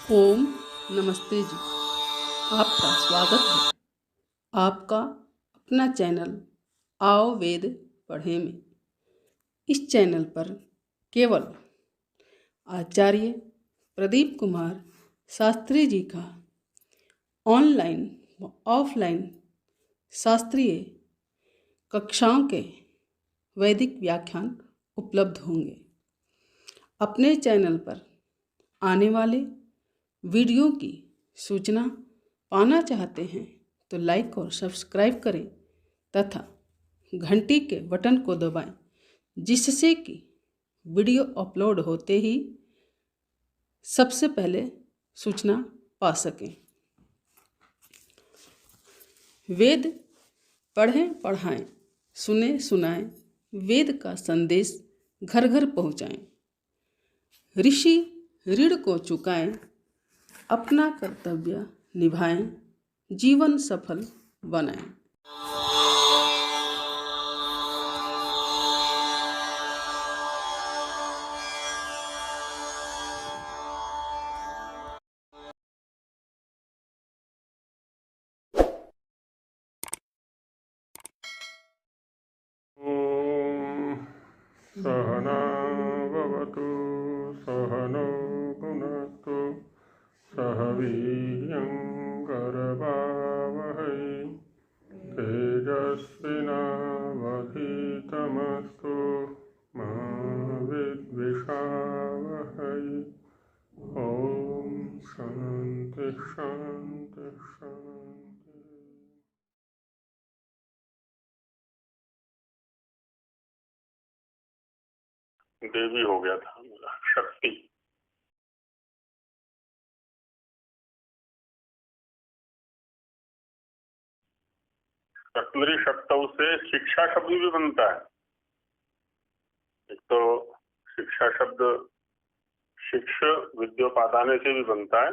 ओम नमस्ते जी। आपका स्वागत है आपका अपना चैनल आओ वेद पढ़े में। इस चैनल पर केवल आचार्य प्रदीप कुमार शास्त्री जी का ऑनलाइन व ऑफलाइन शास्त्रीय कक्षाओं के वैदिक व्याख्यान उपलब्ध होंगे। अपने चैनल पर आने वाले वीडियो की सूचना पाना चाहते हैं तो लाइक और सब्सक्राइब करें तथा घंटी के बटन को दबाएं, जिससे कि वीडियो अपलोड होते ही सबसे पहले सूचना पा सकें। वेद पढ़ें पढ़ाएं, सुने सुनाएं, वेद का संदेश घर घर पहुँचाएं। ऋषि ऋण को चुकाएं, अपना कर्तव्य निभाएं, जीवन सफल बनाएं। सहना भवतु सहनौ भुनक्तु सह वीर्यङ्करवावहै तेजस्विनावधीतमस्तु मा विद्विषावहै। ॐ शान्ति शान्ति शान्ति। देवी हो गया था मेरा शक्ति। शक्ति शक्तौ से शिक्षा शब्द भी बनता है। एक तो शिक्षा शब्द शिक्ष विद्योपादाने से भी बनता है,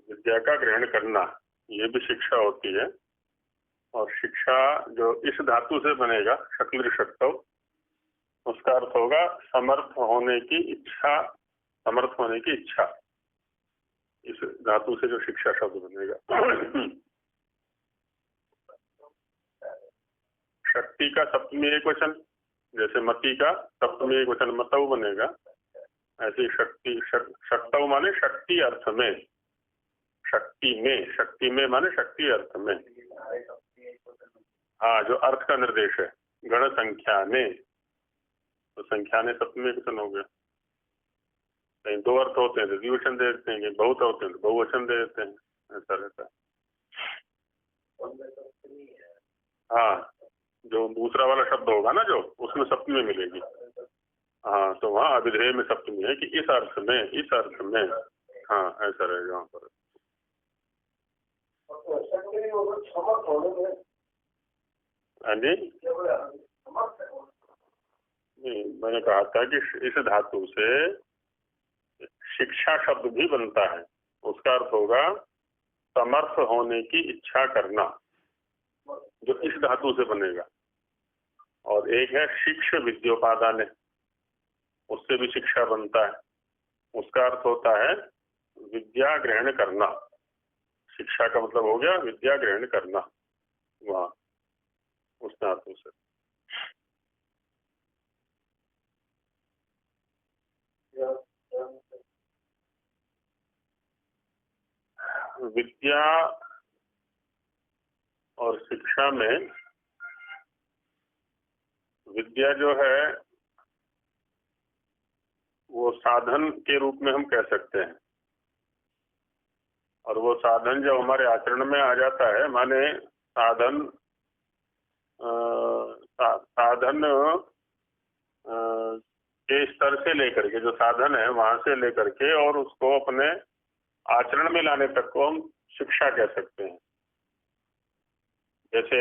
विद्या का ग्रहण करना, ये भी शिक्षा होती है। और शिक्षा जो इस धातु से बनेगा शक्ति शक्तौ, उसका अर्थ होगा समर्थ होने की इच्छा, समर्थ होने की इच्छा। इस धातु से जो शिक्षा शब्द बनेगा शक्ति का सप्तमी एक वचन, जैसे मति का सप्तमी एक वचन मतौ बनेगा, ऐसे शक्ति शक्तौ माने शक्ति अर्थ में, शक्ति में माने शक्ति अर्थ में। हाँ, जो अर्थ का निर्देश है। गण संख्या ने, तो संख्या ने सप्तमी एक वचन हो गया। कहीं दो अर्थ होते हैं तो द्विवचन दे देते हैं, बहुत होते हैं तो बहुवचन दे देते हैं, ऐसा रहता है। हाँ, जो दूसरा वाला शब्द होगा ना, जो उसमें सप्तमी मिलेगी। हाँ, तो वहाँ अभिधेय में सप्तमी है कि इस अर्थ में, इस अर्थ में। हाँ, ऐसा रहेगा वहाँ पर। हाँ जी, नहीं, मैंने कहा था कि इस धातु से शिक्षा शब्द भी बनता है। उसका अर्थ होगा समर्थ होने की इच्छा करना, जो इस धातु से बनेगा। और एक है शिक्ष विद्योपादाने, उससे भी शिक्षा बनता है। उसका अर्थ होता है विद्या ग्रहण करना। शिक्षा का मतलब हो गया विद्या ग्रहण करना, वहाँ उस धातु से। विद्या और शिक्षा में, विद्या जो है वो साधन के रूप में हम कह सकते हैं। और वो साधन जब हमारे आचरण में आ जाता है, माने साधन साधन के स्तर से लेकर के, जो साधन है वहां से लेकर के और उसको अपने आचरण में लाने तक को हम शिक्षा कह सकते हैं। जैसे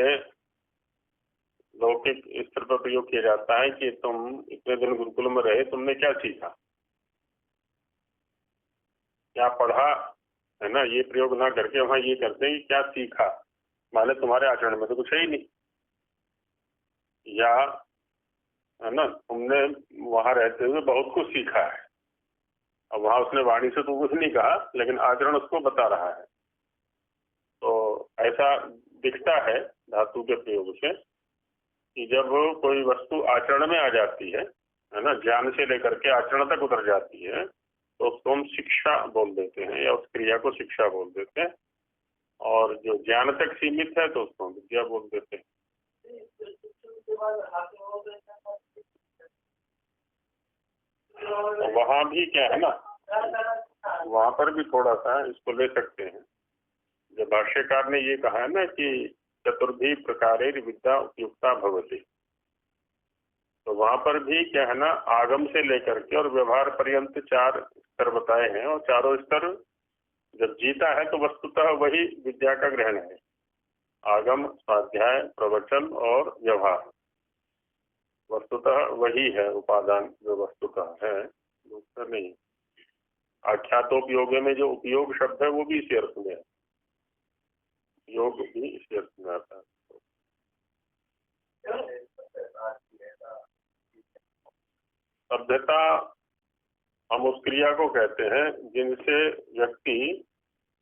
लौकिक स्तर पर प्रयोग किया जाता है कि तुम इतने दिन गुरुकुल में रहे, तुमने क्या सीखा, क्या पढ़ा, है ना। ये प्रयोग ना करके वहां ये करते हैं कि क्या सीखा, माने तुम्हारे आचरण में तो कुछ है ही नहीं। या है ना, तुमने वहां रहते हुए बहुत कुछ सीखा है, अब वहां उसने वाणी से तो कुछ नहीं कहा, लेकिन आचरण उसको बता रहा है। तो ऐसा दिखता है धातु के प्रयोग से कि जब कोई वस्तु आचरण में आ जाती है ना, ज्ञान से लेकर के आचरण तक उतर जाती है, तो उसको हम शिक्षा बोल देते हैं या उस क्रिया को शिक्षा बोल देते हैं। और जो ज्ञान तक सीमित है तो उसको विद्या बोल देते हैं। तो वहां भी क्या है ना, वहां पर भी थोड़ा सा इसको ले सकते हैं। जब भाष्यकार ने ये कहा है ना कि चतुर्भी प्रकारे विद्या उपयुक्ता भवति, तो वहां पर भी क्या है ना, आगम से लेकर के और व्यवहार पर्यंत 4 स्तर बताए हैं, और चारों स्तर जब जीता है तो वस्तुतः वही विद्या का ग्रहण है। आगम, स्वाध्याय, प्रवचन और व्यवहार, वस्तुतः वही है उपादान जो वस्तुतः है, दूसरा नहीं। आख्यातोपयोगे में जो उपयोग शब्द है वो भी इसी अर्थ में है, योग भी इसी अर्थ में आता है। सभ्यता हम उस क्रिया को कहते हैं जिनसे व्यक्ति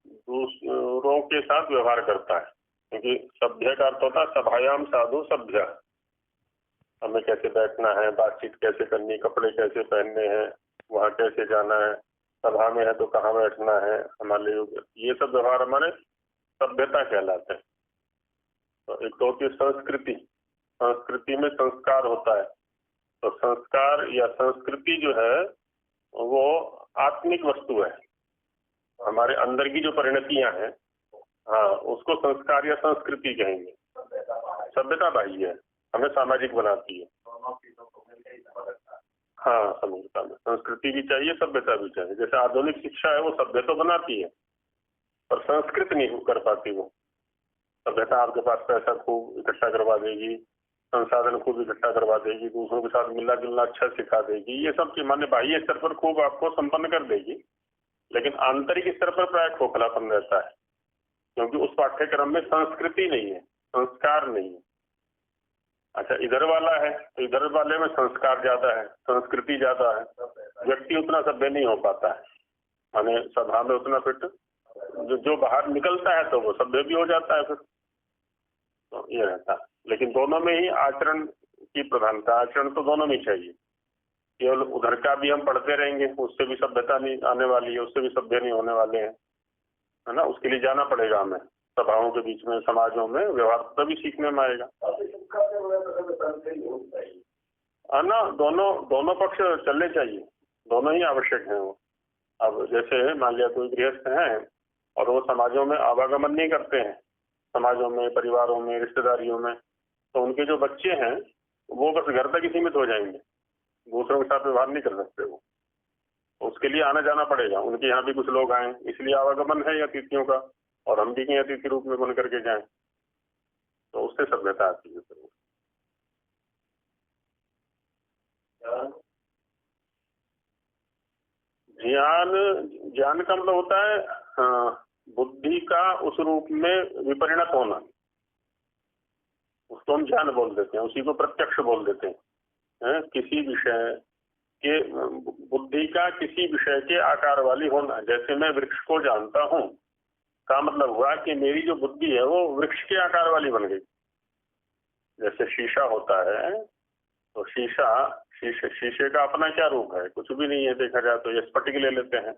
दूसरों के साथ व्यवहार करता है, क्योंकि सभ्य का अर्थ होता है सभायाम साधु सभ्य। हमें कैसे बैठना है, बातचीत कैसे करनी, कपड़े कैसे पहनने हैं, वहाँ कैसे जाना है, सभा में है तो कहाँ बैठना है, हमारे ये सब व्यवहार हमारे सभ्यता कहलाते हैं। तो एक तो होती है संस्कृति, संस्कृति में संस्कार होता है। तो संस्कार या संस्कृति जो है वो आत्मिक वस्तु है, हमारे अंदर की जो परिणतियां हैं, हाँ, उसको संस्कार या संस्कृति कहेंगे। सभ्यता बाह्य है, हमें सामाजिक बनाती है। हाँ, समूहता में संस्कृति भी चाहिए, सभ्यता भी चाहिए। जैसे आधुनिक शिक्षा है वो सभ्य तो बनाती है पर संस्कृत नहीं कर पाती वो। सभ्यता आपके पास पैसा खूब इकट्ठा करवा देगी, संसाधन खूब इकट्ठा करवा देगी, दूसरों के साथ मिलना जुलना अच्छा सिखा देगी, ये सब माने बाह्य स्तर पर खूब आपको संपन्न कर देगी, लेकिन आंतरिक स्तर पर प्राय खोखलापन रहता है, क्योंकि उस पाठ्यक्रम में संस्कृति नहीं है, संस्कार नहीं है। अच्छा, इधर वाला है तो इधर वाले में संस्कार ज्यादा है, संस्कृति ज्यादा है, व्यक्ति उतना सभ्य नहीं हो पाता है, माने सभा में उतना फिट जो बाहर निकलता है तो वो सभ्य भी हो जाता है फिर। तो ये रहता है, लेकिन दोनों में ही आचरण की प्रधानता, आचरण तो दोनों में चाहिए। केवल उधर का भी हम पढ़ते रहेंगे, उससे भी सभ्यता नहीं आने वाली है, उससे भी सभ्य नहीं होने वाले हैं, है ना। उसके लिए जाना पड़ेगा हमें, सभाओं के बीच में, समाजों में व्यवहार तभी सीखने में आएगा, है ना। दोनों पक्ष चलने चाहिए, दोनों ही आवश्यक हैं वो। अब जैसे मान लिया कोई गृहस्थ हैं और वो समाजों में आवागमन नहीं करते हैं, समाजों में, परिवारों में, रिश्तेदारियों में, तो उनके जो बच्चे हैं वो बस घर तक ही सीमित हो जाएंगे, दूसरों के साथ व्यवहार नहीं कर सकते वो। उसके लिए आना जाना पड़ेगा, उनके यहाँ भी कुछ लोग आए, इसलिए आवागमन है अतिथियों का, और हम भी कहीं अतिथि रूप में बन करके जाएं, तो उससे सभ्यता आती है। ज्ञान का मतलब होता है बुद्धि का उस रूप में विपरिणत होना, उसको हम ज्ञान बोल देते हैं, उसी को प्रत्यक्ष बोल देते हैं। किसी विषय के, बुद्धि का किसी विषय के आकार वाली होना। जैसे मैं वृक्ष को जानता हूँ का मतलब हुआ कि मेरी जो बुद्धि है वो वृक्ष के आकार वाली बन गई। जैसे शीशा होता है तो शीशे का अपना क्या रूप है, कुछ भी नहीं है देखा जाए तो। ये स्फटिक ले लेते हैं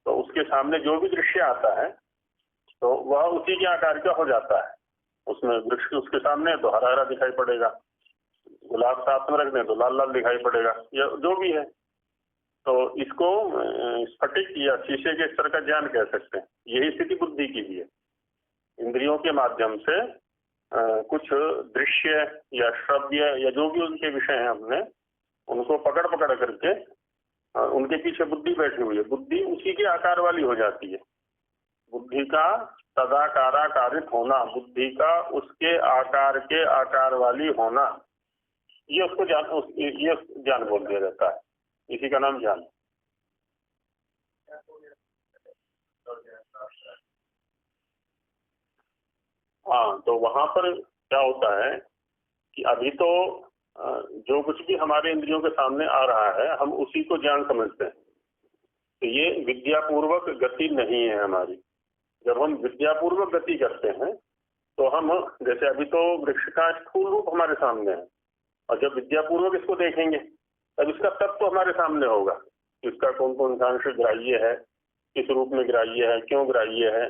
तो उसके सामने जो भी दृश्य आता है तो वह उसी के आकार का हो जाता है। उसमें वृक्ष उसके सामने तो हरा हरा दिखाई पड़ेगा, गुलाब साथ में रख दें तो लाल लाल दिखाई पड़ेगा, या जो भी है। तो इसको स्फटिक या शीशे के स्तर का ज्ञान कह सकते हैं। यही स्थिति बुद्धि की भी है। इंद्रियों के माध्यम से कुछ दृश्य या श्रव्य या जो भी उनके विषय हैं, हमने उनको पकड़ करके उनके पीछे बुद्धि बैठी हुई है, बुद्धि उसी के आकार वाली हो जाती है। बुद्धि का तदाकाराकारित होना, बुद्धि का उसके आकार के आकार वाली होना, ये उसको ये ज्ञान बोल दिया जाता है, इसी का नाम ज्ञान। हाँ, तो वहां पर क्या होता है कि अभी तो जो कुछ भी हमारे इंद्रियों के सामने आ रहा है हम उसी को ज्ञान समझते हैं। तो ये विद्यापूर्वक गति नहीं है हमारी। जब हम विद्यापूर्वक गति करते हैं तो हम, जैसे अभी तो वृक्ष का स्थूल रूप हमारे सामने है, और जब विद्यापूर्वक इसको देखेंगे तब इसका तत्व हमारे सामने होगा, इसका कौन कौन सा अंश ग्राह्य है, किस रूप में ग्राह्य है, क्यों ग्राह्य है,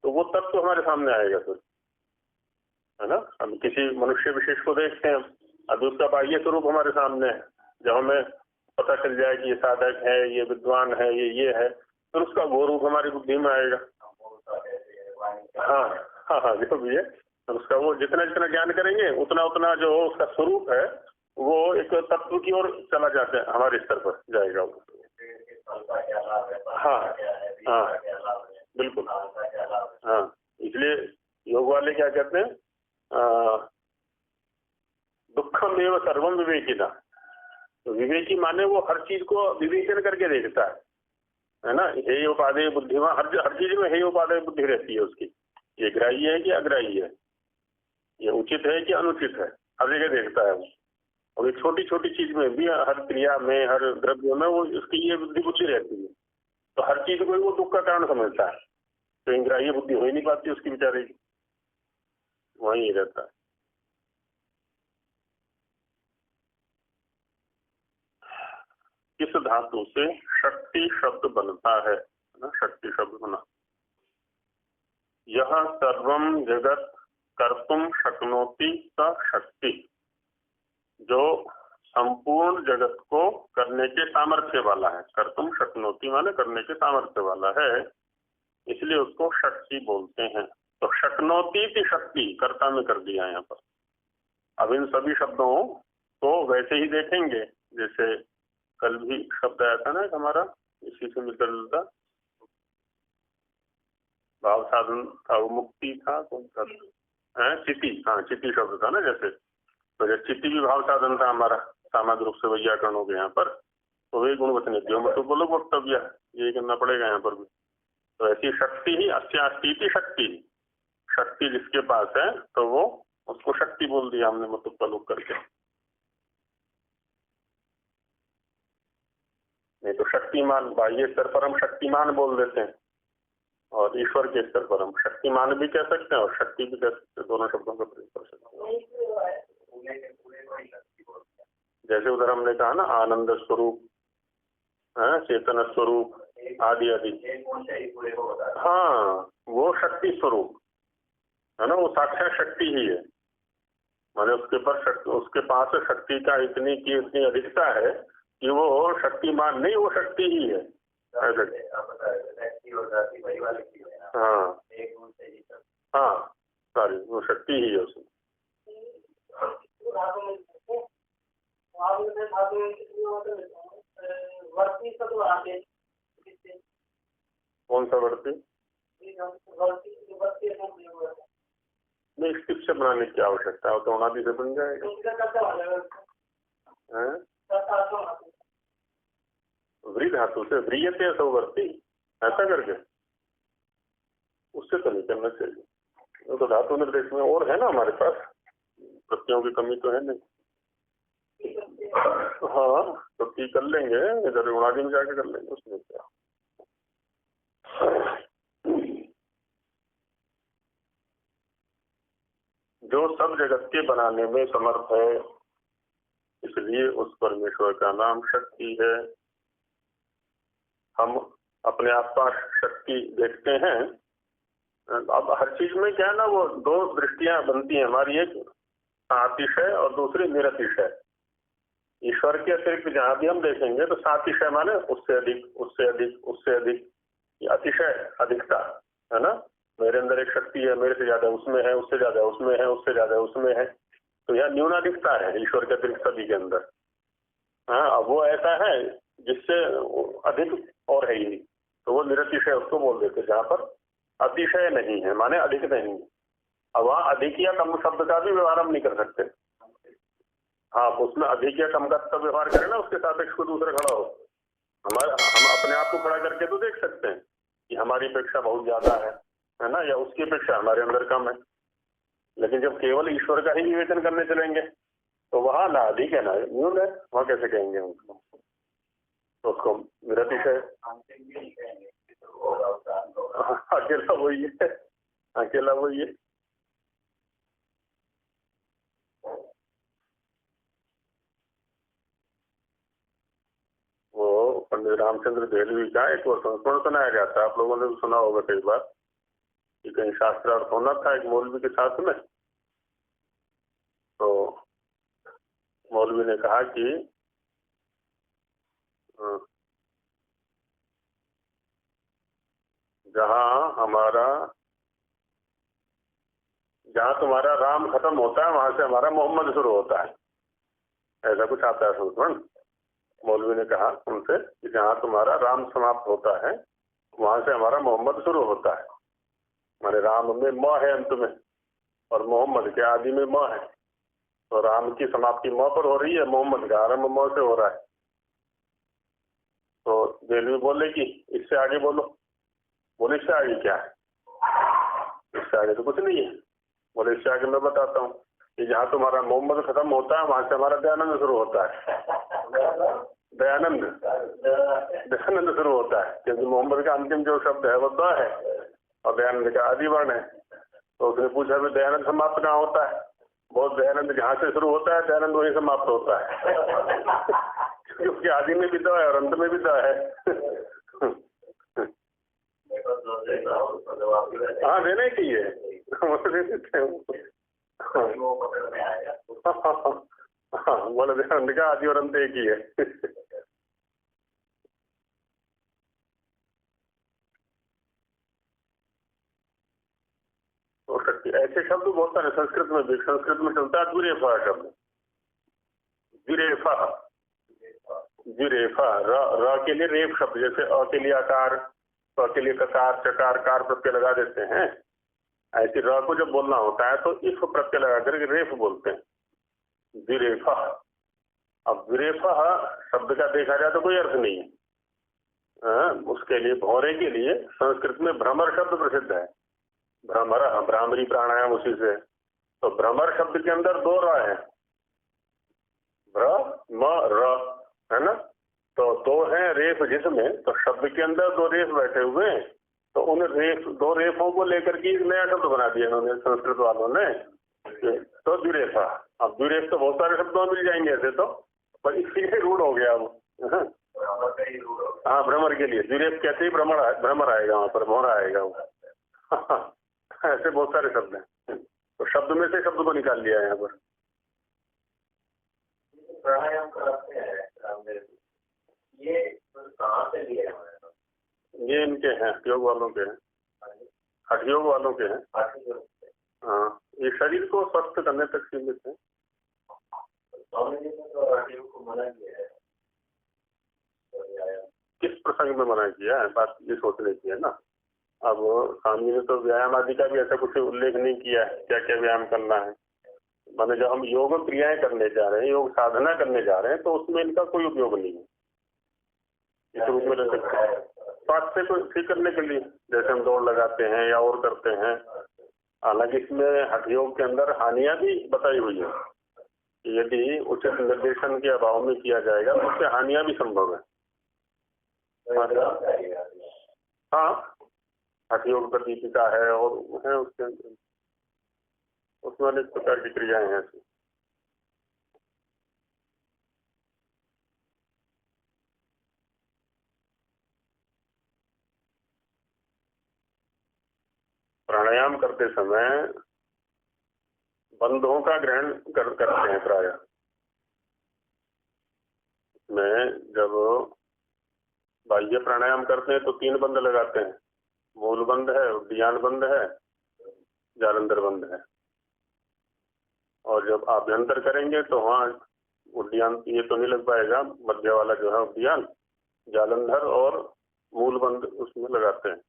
तो वो तत्व हमारे सामने आएगा फिर, है ना। हम किसी मनुष्य विशेष को देखते हैं, अब उसका बाह्य स्वरूप हमारे सामने है, जब हमें पता चल जाए कि ये साधक है, ये विद्वान है, ये है, फिर उसका वो रूप हमारी बुद्धि में आएगा। हाँ हाँ हाँ, जो भी है, तो उसका वो जितना जितना ज्ञान करेंगे उतना उतना जो उसका स्वरूप है वो एक तत्व की ओर चला जाता है, हमारे स्तर पर जाएगा वो। हाँ हाँ बिल्कुल। हाँ, इसलिए योग वाले क्या कहते हैं, दुखम एवं सर्वम विवेकिना। तो विवेकी माने वो हर चीज को विवेचन करके देखता है ना। हे उपादेय बुद्धिमान, हर चीज में हे उपादेय बुद्धि रहती है उसकी, ये ग्राह्य है कि अग्राह्य है, ये उचित है कि अनुचित है, हर जगह देखता है वो। और ये छोटी छोटी चीज में भी, हर क्रिया में, हर द्रव्य में वो उसकी ये बुद्धि रहती है। तो हर चीज को वो दुख का कारण समझता है, तो इंद्रिय बुद्धि हो ही नहीं पाती उसकी बेचारे की, वहीं रहता है। किस धातु से शक्ति शब्द बनता है ना, शक्ति शब्द बना। यह सर्वम जगत कर्तुम शक्नोति स शक्ति, जो संपूर्ण जगत को करने के सामर्थ्य वाला है। कर्तुम शक्नोति माने करने के सामर्थ्य वाला है, इसलिए उसको शक्ति बोलते हैं। तो शक्नोति की शक्ति कर्ता में कर दिया यहाँ पर। अब इन सभी शब्दों को वैसे ही देखेंगे जैसे कल भी शब्द आया था ना हमारा, इसी से मिलकर जुलता, भाव साधन था, वो मुक्ति था, कौन सा चिति, हाँ चिति शब्द था ना जैसे। तो जैसे चिति भी भाव साधन था हमारा, सामान्य रूप से व्याकरण हो गया यहाँ पर, तो वे गुणवचन तो बोलो वक्तव्य, ये करना पड़ेगा यहाँ पर भी। तो ऐसी शक्ति ही अस्यास्ती शक्ति, शक्ति जिसके पास है तो वो उसको शक्ति बोल दिया हमने, मतलब प्रलोक करके। नहीं तो शक्तिमान, बाह्य स्तर पर हम शक्तिमान बोल देते हैं, और ईश्वर के स्तर पर हम शक्तिमान भी कह सकते हैं और शक्ति भी कह सकते हैं, दोनों शब्दों का प्रयोग कर सकते हैं। जैसे उधर हमने कहा ना आनंद स्वरूप, चेतन स्वरूप आदि आदि, हाँ वो शक्ति स्वरूप है ना, वो साक्षात शक्ति ही है। माने उसके पास शक्ति का इतनी अधिकता है कि वो शक्तिमान नहीं, वो शक्ति ही है। हाँ हाँ सारी वो शक्ति ही है उसमें। कौन सा वर्ती? नहीं, स्टिप से बनाने की आवश्यकता है, तो अनादि से बन जाएगा। व्री धातु से व्रियते सौवर्ती, ऐसा करके उससे तो नहीं करना चाहिए। तो धातु निर्देश में और है ना हमारे पास, प्रत्ययों की कमी तो है नहीं। हाँ तो ठीक कर लेंगे, इधर उनादि में जाके कर लेंगे, उसमें क्या। जो सब जगत के बनाने में समर्थ है, इसलिए उस परमेश्वर का नाम शक्ति है। हम अपने आसपास शक्ति देखते हैं, अब हर चीज में क्या है ना, वो दो दृष्टियां बनती हैं हमारी, एक सातिशय और दूसरी निरतिशय। ईश्वर के अतिरिक्त जहां भी हम देखेंगे तो सातिशय माने उससे अधिक, उससे अधिक, उससे अधिक, अतिशय अधिकता है ना। मेरे अंदर एक शक्ति है, मेरे से ज्यादा उसमें है, उससे ज्यादा उसमें है, उससे ज्यादा उसमें है, तो यह न्यूनाधिकता है ईश्वर के अतिरिक्त सभी के अंदर। हाँ, वो ऐसा है जिससे अधिक और है ही नहीं, तो वो निरतिशय उसको बोल देते, जहाँ पर अतिशय नहीं है माने अधिक नहीं है। अब वहाँ अधिक या कम शब्द का भी व्यवहार हम नहीं कर सकते। हाँ, उसमें अधिक या कम का व्यवहार करें ना, उसके सापेक्ष को दूसरा खड़ा हो। हम अपने आप को खड़ा करके तो देख सकते हैं कि हमारी अपेक्षा बहुत ज्यादा है ना, या उसकी अपेक्षा हमारे अंदर कम है। लेकिन जब केवल ईश्वर का ही विवेचन करने चलेंगे तो वहां ना अधिक है ना न्यून है, वहां कैसे कहेंगे उसको। तो उसको विरति से अकेला वही है, अकेला वही है। वो पंडित रामचंद्र देहलवी का एक वो संस्मरण सुनाया गया था, आप लोगों ने भी सुना होगा कई बार, कि कहीं शास्त्रार्थ होना था एक मौलवी के साथ में। तो मौलवी ने कहा कि जहाँ तुम्हारा राम खत्म होता है वहां से हमारा मोहम्मद शुरू होता है, ऐसा कुछ आता है संस्मरण। मौलवी ने कहा उनसे कि जहाँ तुम्हारा राम समाप्त होता है वहां से हमारा मोहम्मद शुरू होता है। माने राम में म है अंत में और मोहम्मद के आदि में म है, तो राम की समाप्ति म पर हो रही है, मोहम्मद का आरंभ म से हो रहा है। तो देलवी बोले कि इससे आगे बोलो। बोले इससे आगे क्या है? इससे आगे तो कुछ नहीं है। बोले इससे आगे मैं बताता हूँ कि जहाँ तुम्हारा मोहम्मद खत्म होता है वहां से हमारा दयानंद शुरू होता है। दयानंद शुरू होता है, क्योंकि मोहम्मद का अंतिम जो शब्द है वो द है और दयानंद का आदि वर्ण है। तो उसने पूछा भी दयानंद समाप्त कहाँ होता है? बहुत दयानंद जहाँ से शुरू होता है दयानंद वहीं समाप्त होता है। क्योंकि आदि में भी द है और अंत में भी द है। हाँ देना ही चाहिए, बोले दयानंद का आदि और अंत एक ही है। हो सकती है ऐसे शब्द बहुत सारे संस्कृत में भी, संस्कृत में चलता है द्विरेफा शब्द। द्विरेफा, द्विरेफा, र के लिए रेफ शब्द, जैसे अ के लिए आकार, क के लिए ककार, चकार, कार प्रत्यय लगा देते हैं। ऐसे र को जब बोलना होता है तो इफ प्रत्यय लगा करके रेफ बोलते हैं, द्विरेफा। अब द्विरेफा शब्द का देखा जाए तो कोई अर्थ नहीं है। उसके लिए भौरे के लिए संस्कृत में भ्रमर शब्द प्रसिद्ध है। भ्रमर, भ्रामरी प्राणायाम उसी से। तो भ्रमर शब्द के अंदर दो र है, भ्र है ना। तो दो है रेफ जिसमें, तो शब्द के अंदर दो रेफ बैठे हुए हैं, तो उन रेफ, दो रेफों को लेकर के एक नया शब्द बना दिया इन्होंने संस्कृत वालों ने, तो द्विरेफा। अब द्विरेफ तो बहुत सारे शब्दों में मिल जाएंगे ऐसे तो, पर इसलिए रूढ़ हो गया वो। हाँ भ्रमर के लिए द्विरेफ कहते ही भ्रमर आएगा वहां पर, भौरा आएगा वो। ऐसे बहुत सारे शब्द हैं, तो शब्द में से शब्द को निकाल लिया है यहाँ पर। प्राणायाम करते हैं ये कहाँ से लिए हैं? ये इनके हैं, हठयोग वालों के हैं, हठयोग वालों के हैं। हाँ, ये शरीर को स्वस्थ करने तक सीमित है। स्वामी जी ने तो हठयोग को मना किया है। किस प्रसंग में मना किया है, बात ये सोचने की है ना। अब स्वामी ने तो व्यायाम आदि का भी ऐसा कुछ उल्लेख नहीं किया है, क्या क्या व्यायाम करना है। माने जब हम योग क्रियाएं करने जा रहे हैं, योग साधना करने जा रहे हैं, तो उसमें इनका कोई उपयोग नहीं है इस रूप में ले सकते हैं। स्वास्थ्य को ठीक करने के लिए जैसे हम दौड़ लगाते हैं या और करते हैं, हालांकि इसमें हठयोग के अंदर हानियां भी बताई हुई है कि यदि उचित निर्देशन के अभाव में किया जाएगा तो उससे हानियां भी संभव है। हाँ, हठयोग प्रदीपिका है और है उसके उसमें अनेक प्रकार की क्रियाएं हैं ऐसी। प्राणायाम करते समय बंधों का ग्रहण करते हैं प्राय। में जब बाह्य प्राणायाम करते हैं तो 3 बंध लगाते हैं, मूल बंध है, उद्यान बंध है, जालंधर बंध है। और जब आभ्यंतर करेंगे तो वहाँ उद्यान ये तो नहीं लग पाएगा, मध्य वाला जो है उद्यान, जालंधर और मूल बंध उसमें लगाते हैं।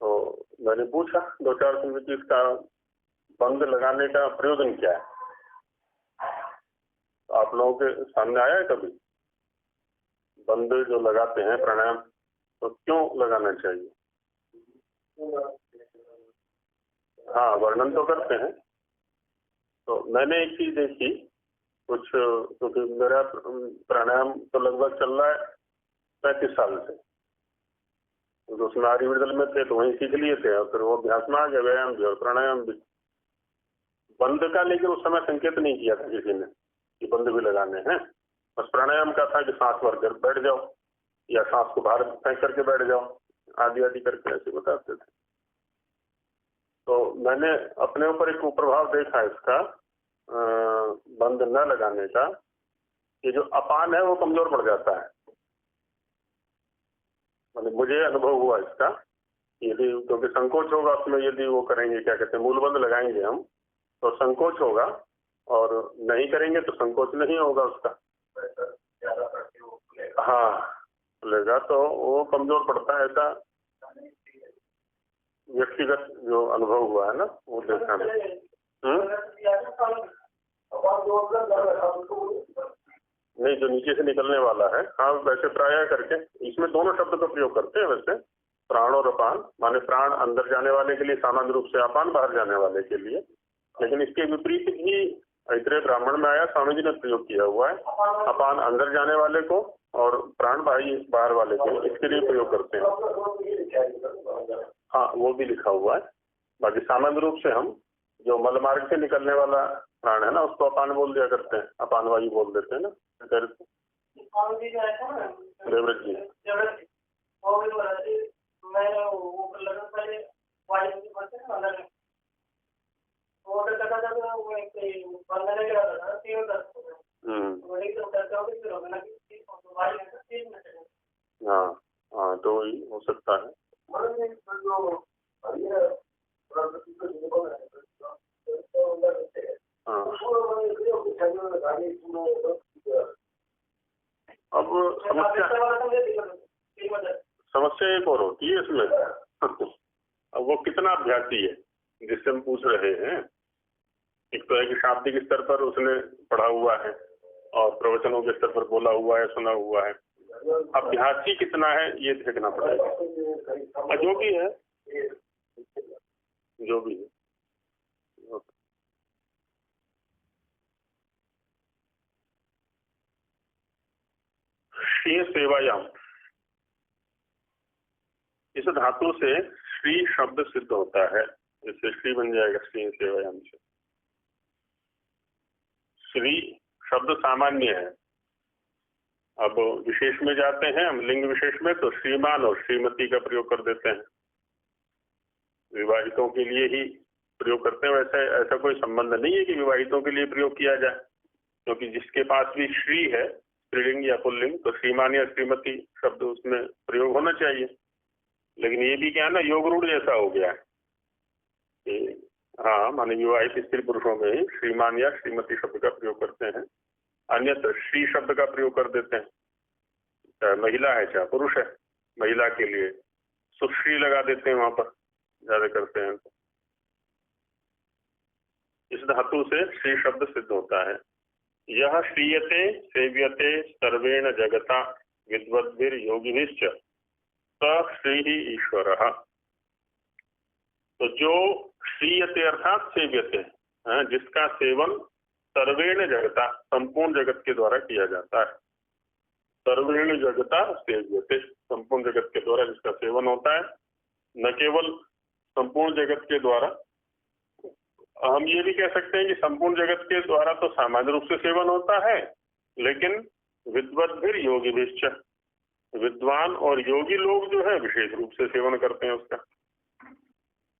तो मैंने पूछा 2-4 से कि इसका बंध लगाने का प्रयोजन क्या है, तो आप लोगों के सामने आया है कभी बंध जो लगाते हैं प्राणायाम, तो क्यों लगाना चाहिए? हाँ, वर्णन तो करते हैं। तो मैंने एक चीज देखी कुछ, क्योंकि मेरा प्राणायाम तो लगभग चल रहा है 35 साल से, तो उसमें आर्यविदल में थे तो वहीं सीख लिए थे, और फिर वो अभ्यास में आ गया, व्यायाम भी और प्राणायाम भी। बंद का लेकिन उस समय संकेत नहीं किया था किसी ने कि बंद भी लगाने हैं, बस प्राणायाम का था कि सांस भर कर बैठ जाओ या सांस को बाहर फेंक करके बैठ जाओ, आदि आदि करके ऐसे बताते थे। तो मैंने अपने ऊपर एक कुप्रभाव देखा इसका, बंद न लगाने का, कि जो अपान है वो कमजोर पड़ जाता है। मतलब मुझे अनुभव हुआ इसका, यदि क्योंकि संकोच होगा उसमें, यदि वो करेंगे क्या कहते हैं मूलबंद लगाएंगे हम तो संकोच होगा, और नहीं करेंगे तो संकोच नहीं होगा उसका। हाँ खुलेगा तो वो कमजोर पड़ता है, ऐसा व्यक्तिगत जो अनुभव हुआ है ना वो देखा है। नहीं, जो नीचे से निकलने वाला है, हाँ वैसे प्राय करके इसमें दोनों शब्द का प्रयोग करते हैं वैसे, प्राण और अपान, माने प्राण अंदर जाने वाले के लिए सामान्य रूप से, अपान बाहर जाने वाले के लिए। लेकिन इसके विपरीत ही ऐतरेय ब्राह्मण में आया, स्वामी जी ने प्रयोग किया हुआ है, अपान अंदर जाने वाले को और प्राण बाहर वाले को, इसके लिए प्रयोग करते हैं। हाँ वो भी लिखा हुआ है। बाकी सामान्य रूप से हम जो मल मार्ग से निकलने वाला प्राण है ना उसको अपान बोल दिया करते हैं, अपान वायु बोल देते हैं ना। देवव्रत जी हाँ हाँ, तो वही हो सकता है। हाँ अब समस्या एक और होती है इसमें अब वो कितना अभ्यासी है जिससे हम पूछ रहे हैं। एक तो है कि शाब्दिक स्तर पर उसने पढ़ा हुआ है और प्रवचनों के स्तर पर बोला हुआ है, सुना हुआ है, अभ्यासी कितना है ये देखना पड़ेगा। जो भी है जो भी है। श्री सेवायाम, इस धातु से श्री शब्द सिद्ध होता है, इससे श्री बन जाएगा श्री सेवायाम से। श्री शब्द सामान्य है, अब विशेष में जाते हैं हम, लिंग विशेष में तो श्रीमान और श्रीमती का प्रयोग कर देते हैं, विवाहितों के लिए ही प्रयोग करते हैं। वैसे ऐसा कोई संबंध नहीं है कि विवाहितों के लिए प्रयोग किया जाए, क्योंकि जिसके पास भी श्री है, स्त्रीलिंग या पुल्लिंग, तो श्रीमान या श्रीमती शब्द उसमें प्रयोग होना चाहिए। लेकिन ये भी क्या है ना, योग रूढ़ जैसा हो गया है कि हाँ माने विवाहित स्त्री पुरुषों में ही श्रीमान या श्रीमती शब्द का प्रयोग करते हैं, अन्यथा श्री शब्द का प्रयोग कर देते हैं, चाहे महिला है चाहे पुरुष है। महिला के लिए सुश्री लगा देते हैं, वहां पर ज्यादा करते हैं। तो इस धातु से श्री शब्द सिद्ध होता है। यह श्रीयते सेव्यते सर्वेण जगता विद्वद्भिर योगिभिश्च स श्री ही ईश्वर। तो जो श्रीयते अर्थात सेव्यते, जिसका सेवन सर्वेण जगता, संपूर्ण जगत के द्वारा किया जाता है। सर्वेण जगता सेव्यते, संपूर्ण जगत के द्वारा जिसका सेवन होता है। न केवल संपूर्ण जगत के द्वारा, हम ये भी कह सकते हैं कि संपूर्ण जगत के द्वारा तो सामान्य रूप से सेवन होता है, लेकिन विद्वद्भिर योगिभिश्च, विद्वान और योगी लोग जो है विशेष रूप से सेवन करते हैं उसका।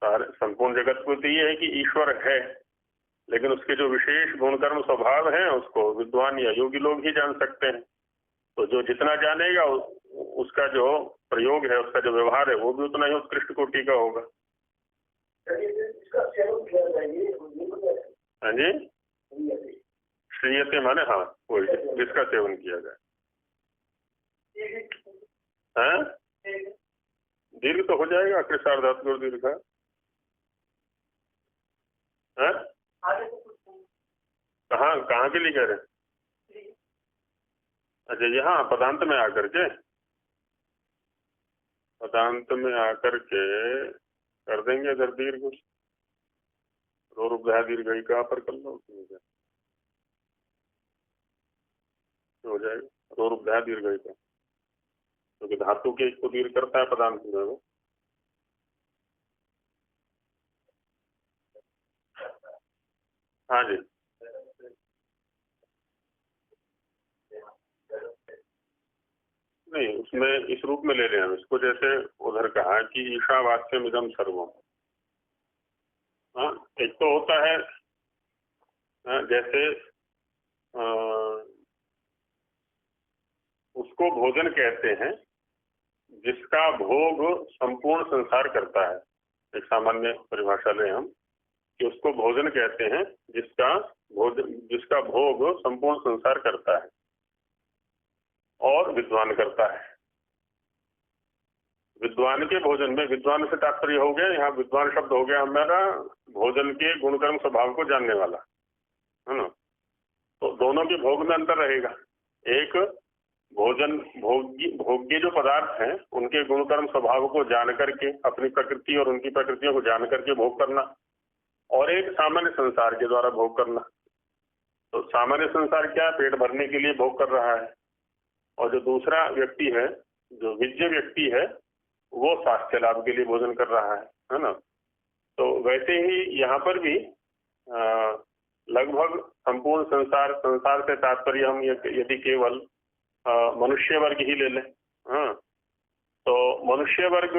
सारे संपूर्ण जगत को तो ये है कि ईश्वर है, लेकिन उसके जो विशेष गुणकर्म स्वभाव हैं उसको विद्वान या योगी लोग ही जान सकते हैं। तो जो जितना जानेगा उसका जो प्रयोग है, उसका जो व्यवहार है, वो भी उतना ही उत्कृष्ट कोटि का होगा। हाँ जी, श्रीयते माने हाँ वही जिसका सेवन किया जाए। हाँ दीर्घ तो हो जाएगा, कृषार धातु और दीर्घ। कहाँ के लिए कह रहे हैं? अच्छा यहाँ पदांत में आकर के, पदांत में आकर के कर देंगे अगर दीर्घ, रोरुभ्या दीर्घ का पर कर लो। जाएगा, रोरुब्धा दीर्घ का, क्योंकि धातु के को दीर्घ करता है पदांत में वो। हाँ जी, नहीं उसमें इस रूप में ले रहे हैं हम इसको, जैसे उधर कहा कि ईशावास्यम इदम सर्वम। हाँ, एक तो होता है जैसे उसको भोजन कहते हैं जिसका भोग संपूर्ण संसार करता है। एक सामान्य परिभाषा लें हम कि उसको भोजन कहते हैं जिसका भोग संपूर्ण संसार करता है और विद्वान करता है। विद्वान के भोजन में, विद्वान से तात्पर्य हो गया, यहाँ विद्वान शब्द हो गया हमारा भोजन के गुणकर्म स्वभाव को जानने वाला, है ना। तो दोनों के भोग में अंतर रहेगा। एक भोजन भोग्य जो पदार्थ हैं उनके गुणकर्म स्वभाव को जान करके, अपनी प्रकृति और उनकी प्रकृतियों को जान करके भोग करना, और एक सामान्य संसार के द्वारा भोग करना। तो सामान्य संसार क्या, पेट भरने के लिए भोग कर रहा है, और जो दूसरा व्यक्ति है, जो विज्ञ व्यक्ति है, वो स्वास्थ्य लाभ के लिए भोजन कर रहा है ना। तो वैसे ही यहाँ पर भी लगभग संपूर्ण संसार से तात्पर्य हम यदि केवल मनुष्य वर्ग ही ले लें, हाँ, तो मनुष्य वर्ग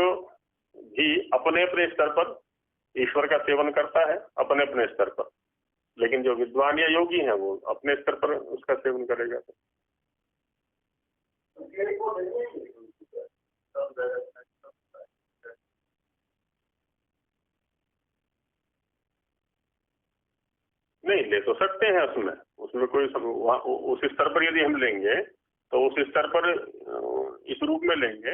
भी अपने अपने स्तर पर ईश्वर का सेवन करता है, अपने अपने स्तर पर। लेकिन जो विद्वान या योगी हैं वो अपने स्तर पर उसका सेवन करेगा। नहीं ले तो सकते हैं, उसमें कोई उस स्तर पर यदि हम लेंगे तो उस स्तर पर इस रूप में लेंगे।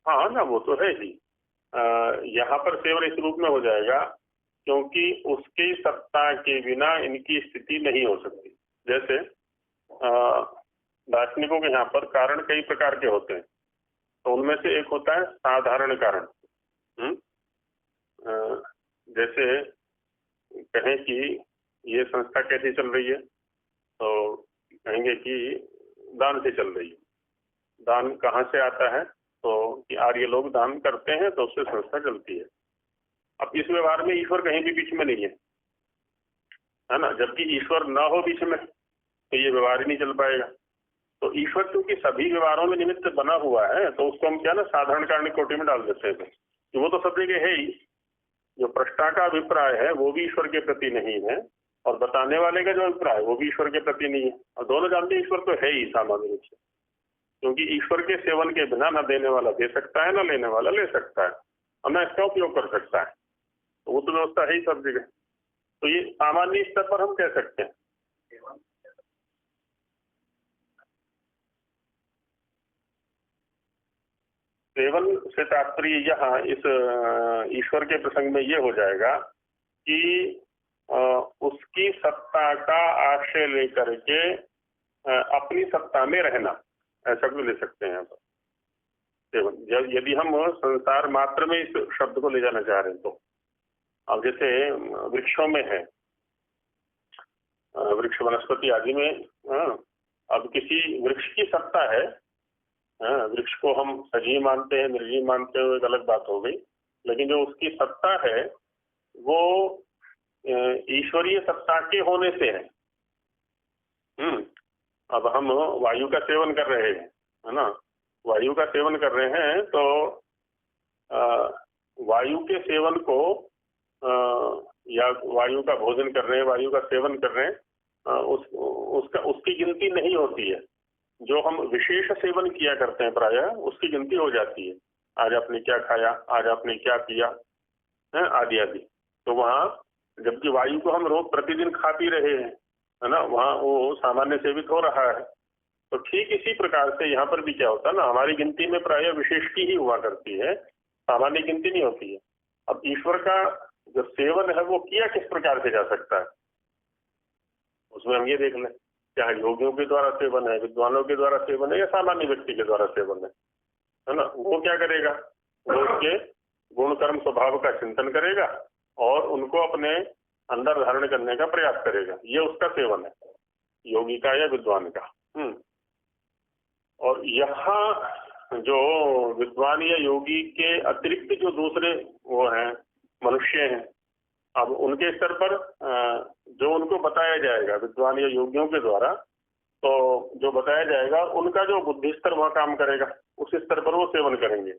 हाँ ना, वो तो है ही। यहाँ पर सेवन इस रूप में हो जाएगा क्योंकि उसकी सत्ता के बिना इनकी स्थिति नहीं हो सकती। जैसे दार्शनिकों के यहाँ पर कारण कई प्रकार के होते हैं, तो उनमें से एक होता है साधारण कारण। जैसे कहें कि ये संस्था कैसी चल रही है, तो कहेंगे कि दान से चल रही है। दान कहाँ से आता है, तो कि आर्य लोग दान करते हैं तो उससे संस्था चलती है। अब इस व्यवहार में ईश्वर कहीं भी बीच में नहीं है ना। जबकि ईश्वर ना हो बीच में तो ये व्यवहार ही नहीं चल पाएगा। तो ईश्वर क्योंकि सभी व्यवहारों में निमित्त बना हुआ है, तो उसको हम क्या ना साधारण कारण कोटि में डाल देते हैं कि वो तो सब जगह है ही। जो प्रष्टा का अभिप्राय है वो भी ईश्वर के प्रति नहीं है, और बताने वाले का जो अभिप्राय है वो भी ईश्वर के प्रति नहीं है। और दोनों जानते हैं ईश्वर तो है ही सामान्य रूप से, क्योंकि ईश्वर के सेवन के बिना न देने वाला दे सकता है, न लेने वाला ले सकता है, और न इसका उपयोग कर सकता है। तो वो तो व्यवस्था है ही सब जगह। तो ये सामान्य स्तर पर हम कह सकते हैं। सेवन से तात्पर्य यहाँ इस ईश्वर के प्रसंग में ये हो जाएगा कि उसकी सत्ता का आश्रय लेकर के अपनी सत्ता में रहना, ऐसा भी ले सकते हैं यहाँ पर सेवन। यदि हम संसार मात्र में इस शब्द को ले जाना चाह रहे हैं तो अब जैसे वृक्षों में है, वृक्ष वनस्पति आदि में, अब किसी वृक्ष की सत्ता है, वृक्ष को हम सजीव मानते हैं, निर्जीव मानते हैं, एक अलग बात हो गई। लेकिन जो उसकी सत्ता है वो ईश्वरीय सत्ता के होने से है। अब हम वायु का सेवन कर रहे हैं, है ना, वायु का सेवन कर रहे हैं, तो वायु के सेवन को या वायु का भोजन कर रहे हैं, वायु का सेवन कर रहे हैं, उसकी गिनती नहीं होती है। जो हम विशेष सेवन किया करते हैं प्रायः उसकी गिनती हो जाती है। आज आपने क्या खाया, आज आपने क्या किया, है आदि आदि। तो वहाँ जबकि वायु को हम रोज प्रतिदिन खा पी रहे हैं, है ना, वहाँ वो सामान्य सेवित हो रहा है। तो ठीक इसी प्रकार से यहाँ पर भी क्या होता है ना, हमारी गिनती में प्रायः विशेष की ही हुआ करती है, सामान्य गिनती नहीं होती है। अब ईश्वर का जो सेवन है वो किया किस प्रकार से जा सकता है, उसमें हम ये देख लें, चाहे योगियों के द्वारा सेवन है, विद्वानों के द्वारा सेवन है, या सामान्य व्यक्ति के द्वारा सेवन है ना। वो क्या करेगा, वो उसके गुण कर्म स्वभाव का चिंतन करेगा और उनको अपने अंदर धारण करने का प्रयास करेगा, ये उसका सेवन है, योगी का या विद्वान का। और यहाँ जो विद्वान या योगी के अतिरिक्त जो दूसरे वो हैं मनुष्य हैं, अब उनके स्तर पर जो उनको बताया जाएगा विद्वान या योगियों के द्वारा, तो जो बताया जाएगा उनका जो बुद्धि स्तर वह काम करेगा, उस स्तर पर वो सेवन करेंगे।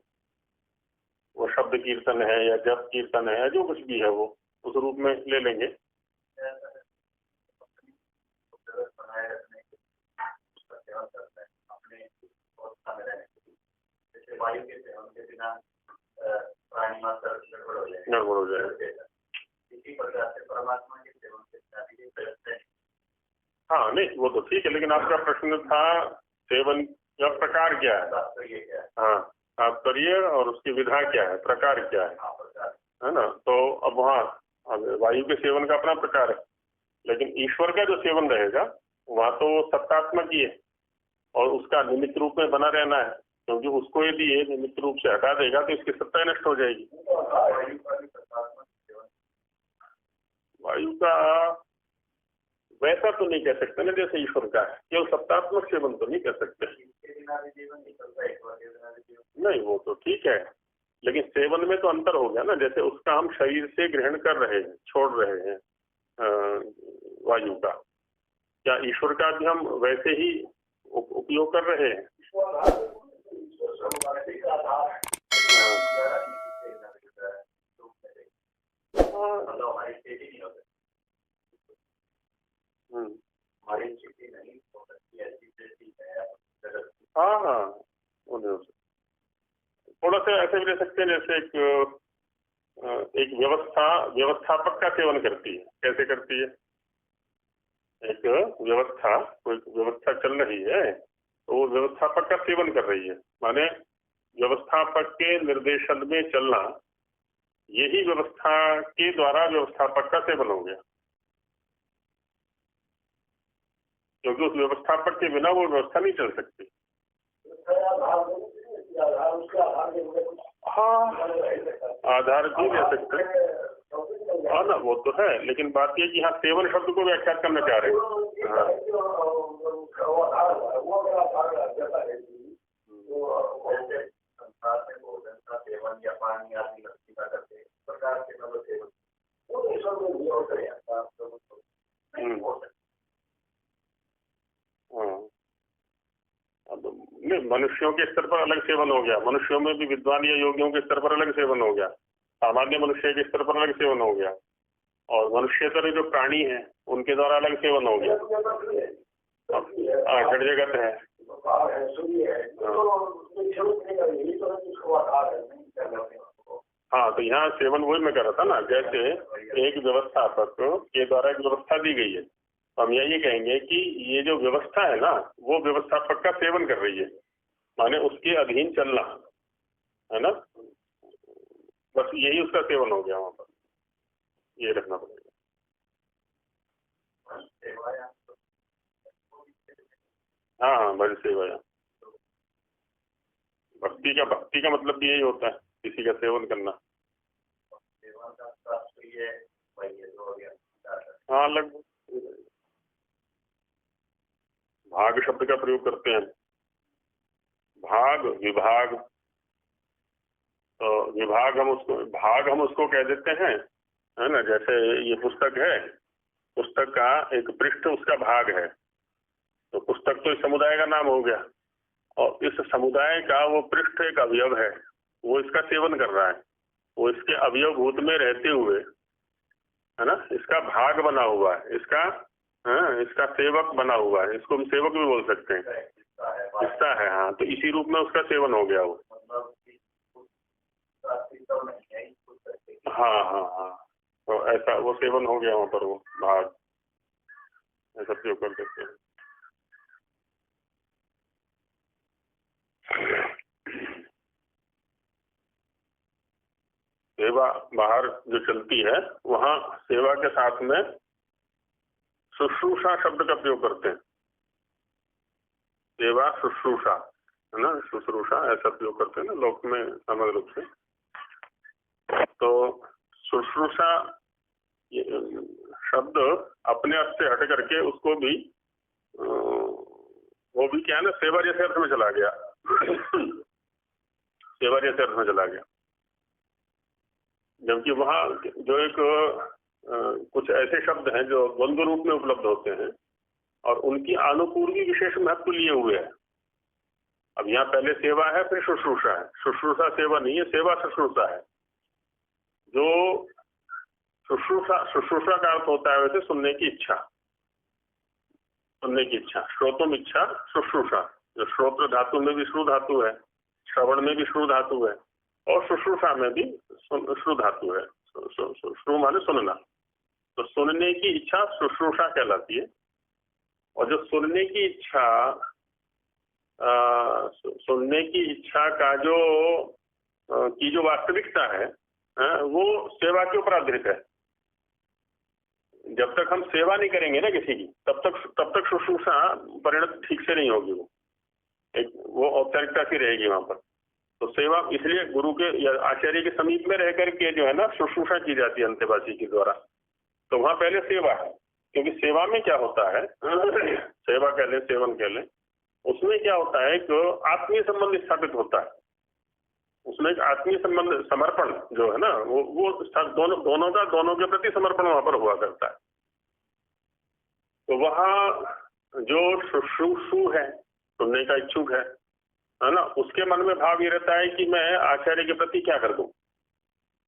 वो शब्द कीर्तन है या जप कीर्तन है, जो कुछ भी है वो उस रूप में ले लेंगे। वायु के सेवन के बिना प्राणी मात्र गड़बड़ हो जाएगा। इसी प्रकार से परमात्मा के सेवन के बिना भी प्रयत्न है। हाँ नहीं वो तो ठीक है, लेकिन आपका प्रश्न था सेवन का प्रकार क्या है। तात्पर्य क्या है? हाँ तात्पर्य और उसकी विधा क्या है, प्रकार क्या है ना। तो अब वहाँ वायु के सेवन का अपना प्रकार है, लेकिन ईश्वर का जो सेवन रहेगा वहाँ तो सत्तात्मक ही है और उसका निमित्त रूप में बना रहना है, क्योंकि उसको यदि ये निमित्त रूप से हटा देगा तो इसकी सत्ता नष्ट हो जाएगी। वायु का वैसा तो नहीं कह सकते ना जैसे ईश्वर का है, केवल सत्तात्मक सेवन तो नहीं कह सकते। नहीं वो तो ठीक है, लेकिन सेवन में तो अंतर हो गया ना। जैसे उसका हम शरीर से ग्रहण कर रहे हैं, छोड़ रहे हैं वायु का, क्या ईश्वर का भी हम वैसे ही उपयोग कर रहे हैं? हाँ हाँ थोड़ा सा ऐसे भी ले सकते हैं जैसे एक व्यवस्थापक का सेवन करती है। कैसे करती है? एक कोई व्यवस्था चल रही है तो वो व्यवस्थापक का सेवन कर रही है, माने व्यवस्थापक के निर्देशन में चलना, यही व्यवस्था के द्वारा व्यवस्थापक का सेवन हो गया, क्योंकि उस व्यवस्थापक के बिना वो व्यवस्था नहीं चल सकती। हाँ आधार भी ले सकते हैं, हाँ ना वो तो है, लेकिन बात ये कि यहाँ सेवन शब्द को व्याख्या करना चाह रहे हैं। नहीं मनुष्यों के स्तर पर अलग सेवन हो गया, मनुष्यों में भी विद्वान या योगियों के स्तर पर अलग सेवन हो गया, सामान्य मनुष्य के स्तर पर अलग सेवन हो गया, और मनुष्यतर जो प्राणी है उनके द्वारा अलग सेवन हो गया। जड़ जगत है, हाँ तो यहाँ सेवन वही मैं कर रहा था ना, जैसे एक व्यवस्थापक के द्वारा एक व्यवस्था दी गई है, हम यही कहेंगे कि ये जो व्यवस्था है ना वो व्यवस्थापक का सेवन कर रही है, माने उसके अधीन चलना है ना, बस यही उसका सेवन हो गया वहां पर, ये रखना पड़ेगा। हाँ हाँ भज सेवाया, भक्ति का मतलब भी यही होता है, किसी का सेवन करना। हाँ लगभग भाग शब्द का प्रयोग करते हैं, भाग विभाग, तो विभाग हम उसको कह देते हैं, है ना। जैसे ये पुस्तक है, पुस्तक का एक पृष्ठ उसका भाग है, तो पुस्तक तो इस समुदाय का नाम हो गया, और इस समुदाय का वो पृष्ठ एक अवयव है, वो इसका सेवन कर रहा है, वो इसके अवयव भूत में रहते हुए, है ना, इसका भाग बना हुआ है, इसका सेवक बना हुआ है, इसको हम सेवक भी बोल सकते हैं, हिस्सा है। हाँ तो इसी रूप में उसका सेवन हो गया वो। हाँ हाँ हाँ तो ऐसा वो सेवन हो गया वहाँ पर, वो भाग ऐसा प्रयोग कर सकते हैं। सेवा बाहर जो चलती है वहाँ सेवा के साथ में शुश्रूषा शब्द का प्रयोग करते हैं, सेवा शुश्रूषा है ना, शुश्रूषा ऐसा प्रयोग करते हैं ना लोक में समग्र रूप से। तो शुश्रूषा शब्द अपने अर्थ से हट करके उसको भी वो भी क्या है ना, सेवा जैसे अर्थ में चला गया। सेवा जैसे अर्थ में चला गया, जबकि वहाँ जो एक कुछ ऐसे शब्द हैं जो द्वंद्व रूप में उपलब्ध होते हैं और उनकी अनुपूर्वी विशेष महत्व लिए हुए है। अब यहाँ पहले सेवा है, फिर शुश्रूषा है। शुश्रूषा सेवा नहीं है, सेवा शुश्रूषा है। जो शुश्रूषा का अर्थ होता है वैसे सुनने की इच्छा, सुनने की इच्छा, श्रोतुम इच्छा शुश्रूषा। जो श्रोत्र धातु में भी श्रु धातु है, श्रवण में भी श्रु धातु है और शुश्रूषा में भी श्रु धातु है। श्रु माने सुनना, तो सुनने की इच्छा शुश्रूषा कहलाती है। और जो सुनने की इच्छा, सुनने की इच्छा का जो वास्तविकता है वो सेवा के ऊपर आधारित है। जब तक हम सेवा नहीं करेंगे ना किसी की, तब तक शुश्रूषा परिणत ठीक से नहीं होगी। वो औपचारिकता सी रहेगी वहां पर। तो सेवा इसलिए गुरु के या आचार्य के समीप में रह करके जो है ना शुश्रूषा की जाती है अंत्यवासी के द्वारा। तो वहां पहले सेवा है, क्योंकि सेवा में क्या होता है, सेवा कह लें, सेवन कह लें, उसमें क्या होता है कि आत्मीय संबंध स्थापित होता है। उसमें एक आत्मीय संबंध, समर्पण जो है ना, वो दोनों के प्रति समर्पण वहां पर हुआ करता है। तो वहाँ जो शुश्रूषु है, सुनने का इच्छुक है ना, उसके मन में भाव ये रहता है कि मैं आचार्य के प्रति क्या कर दूं,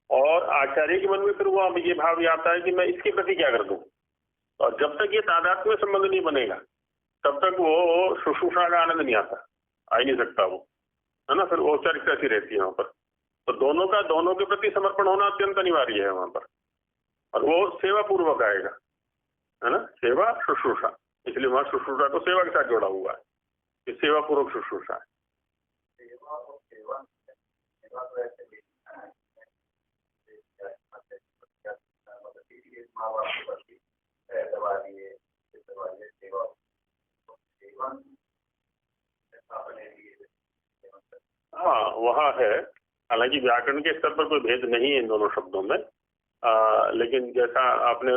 और आचार्य के मन में फिर वो ये भाव ये आता है कि मैं इसके प्रति क्या कर दूं। और जब तक ये तादात्म्य संबंध नहीं बनेगा तब तक वो शुश्रूषा का आनंद नहीं आता, आ ही नहीं सकता वो, है ना। फिर औपचारिकता सी रहती है वहां पर। तो दोनों के प्रति समर्पण होना अत्यंत अनिवार्य है वहां पर, और वो सेवा पूर्वक आएगा, है ना। सेवा शुश्रूषा, इसलिए वहां शुश्रूषा को सेवा के साथ जोड़ा हुआ है, कि सेवा पूर्वक शुश्रूषा है। हाँ, वहाँ है। हालांकि व्याकरण के स्तर पर कोई भेद नहीं है इन दोनों शब्दों में, लेकिन जैसा आपने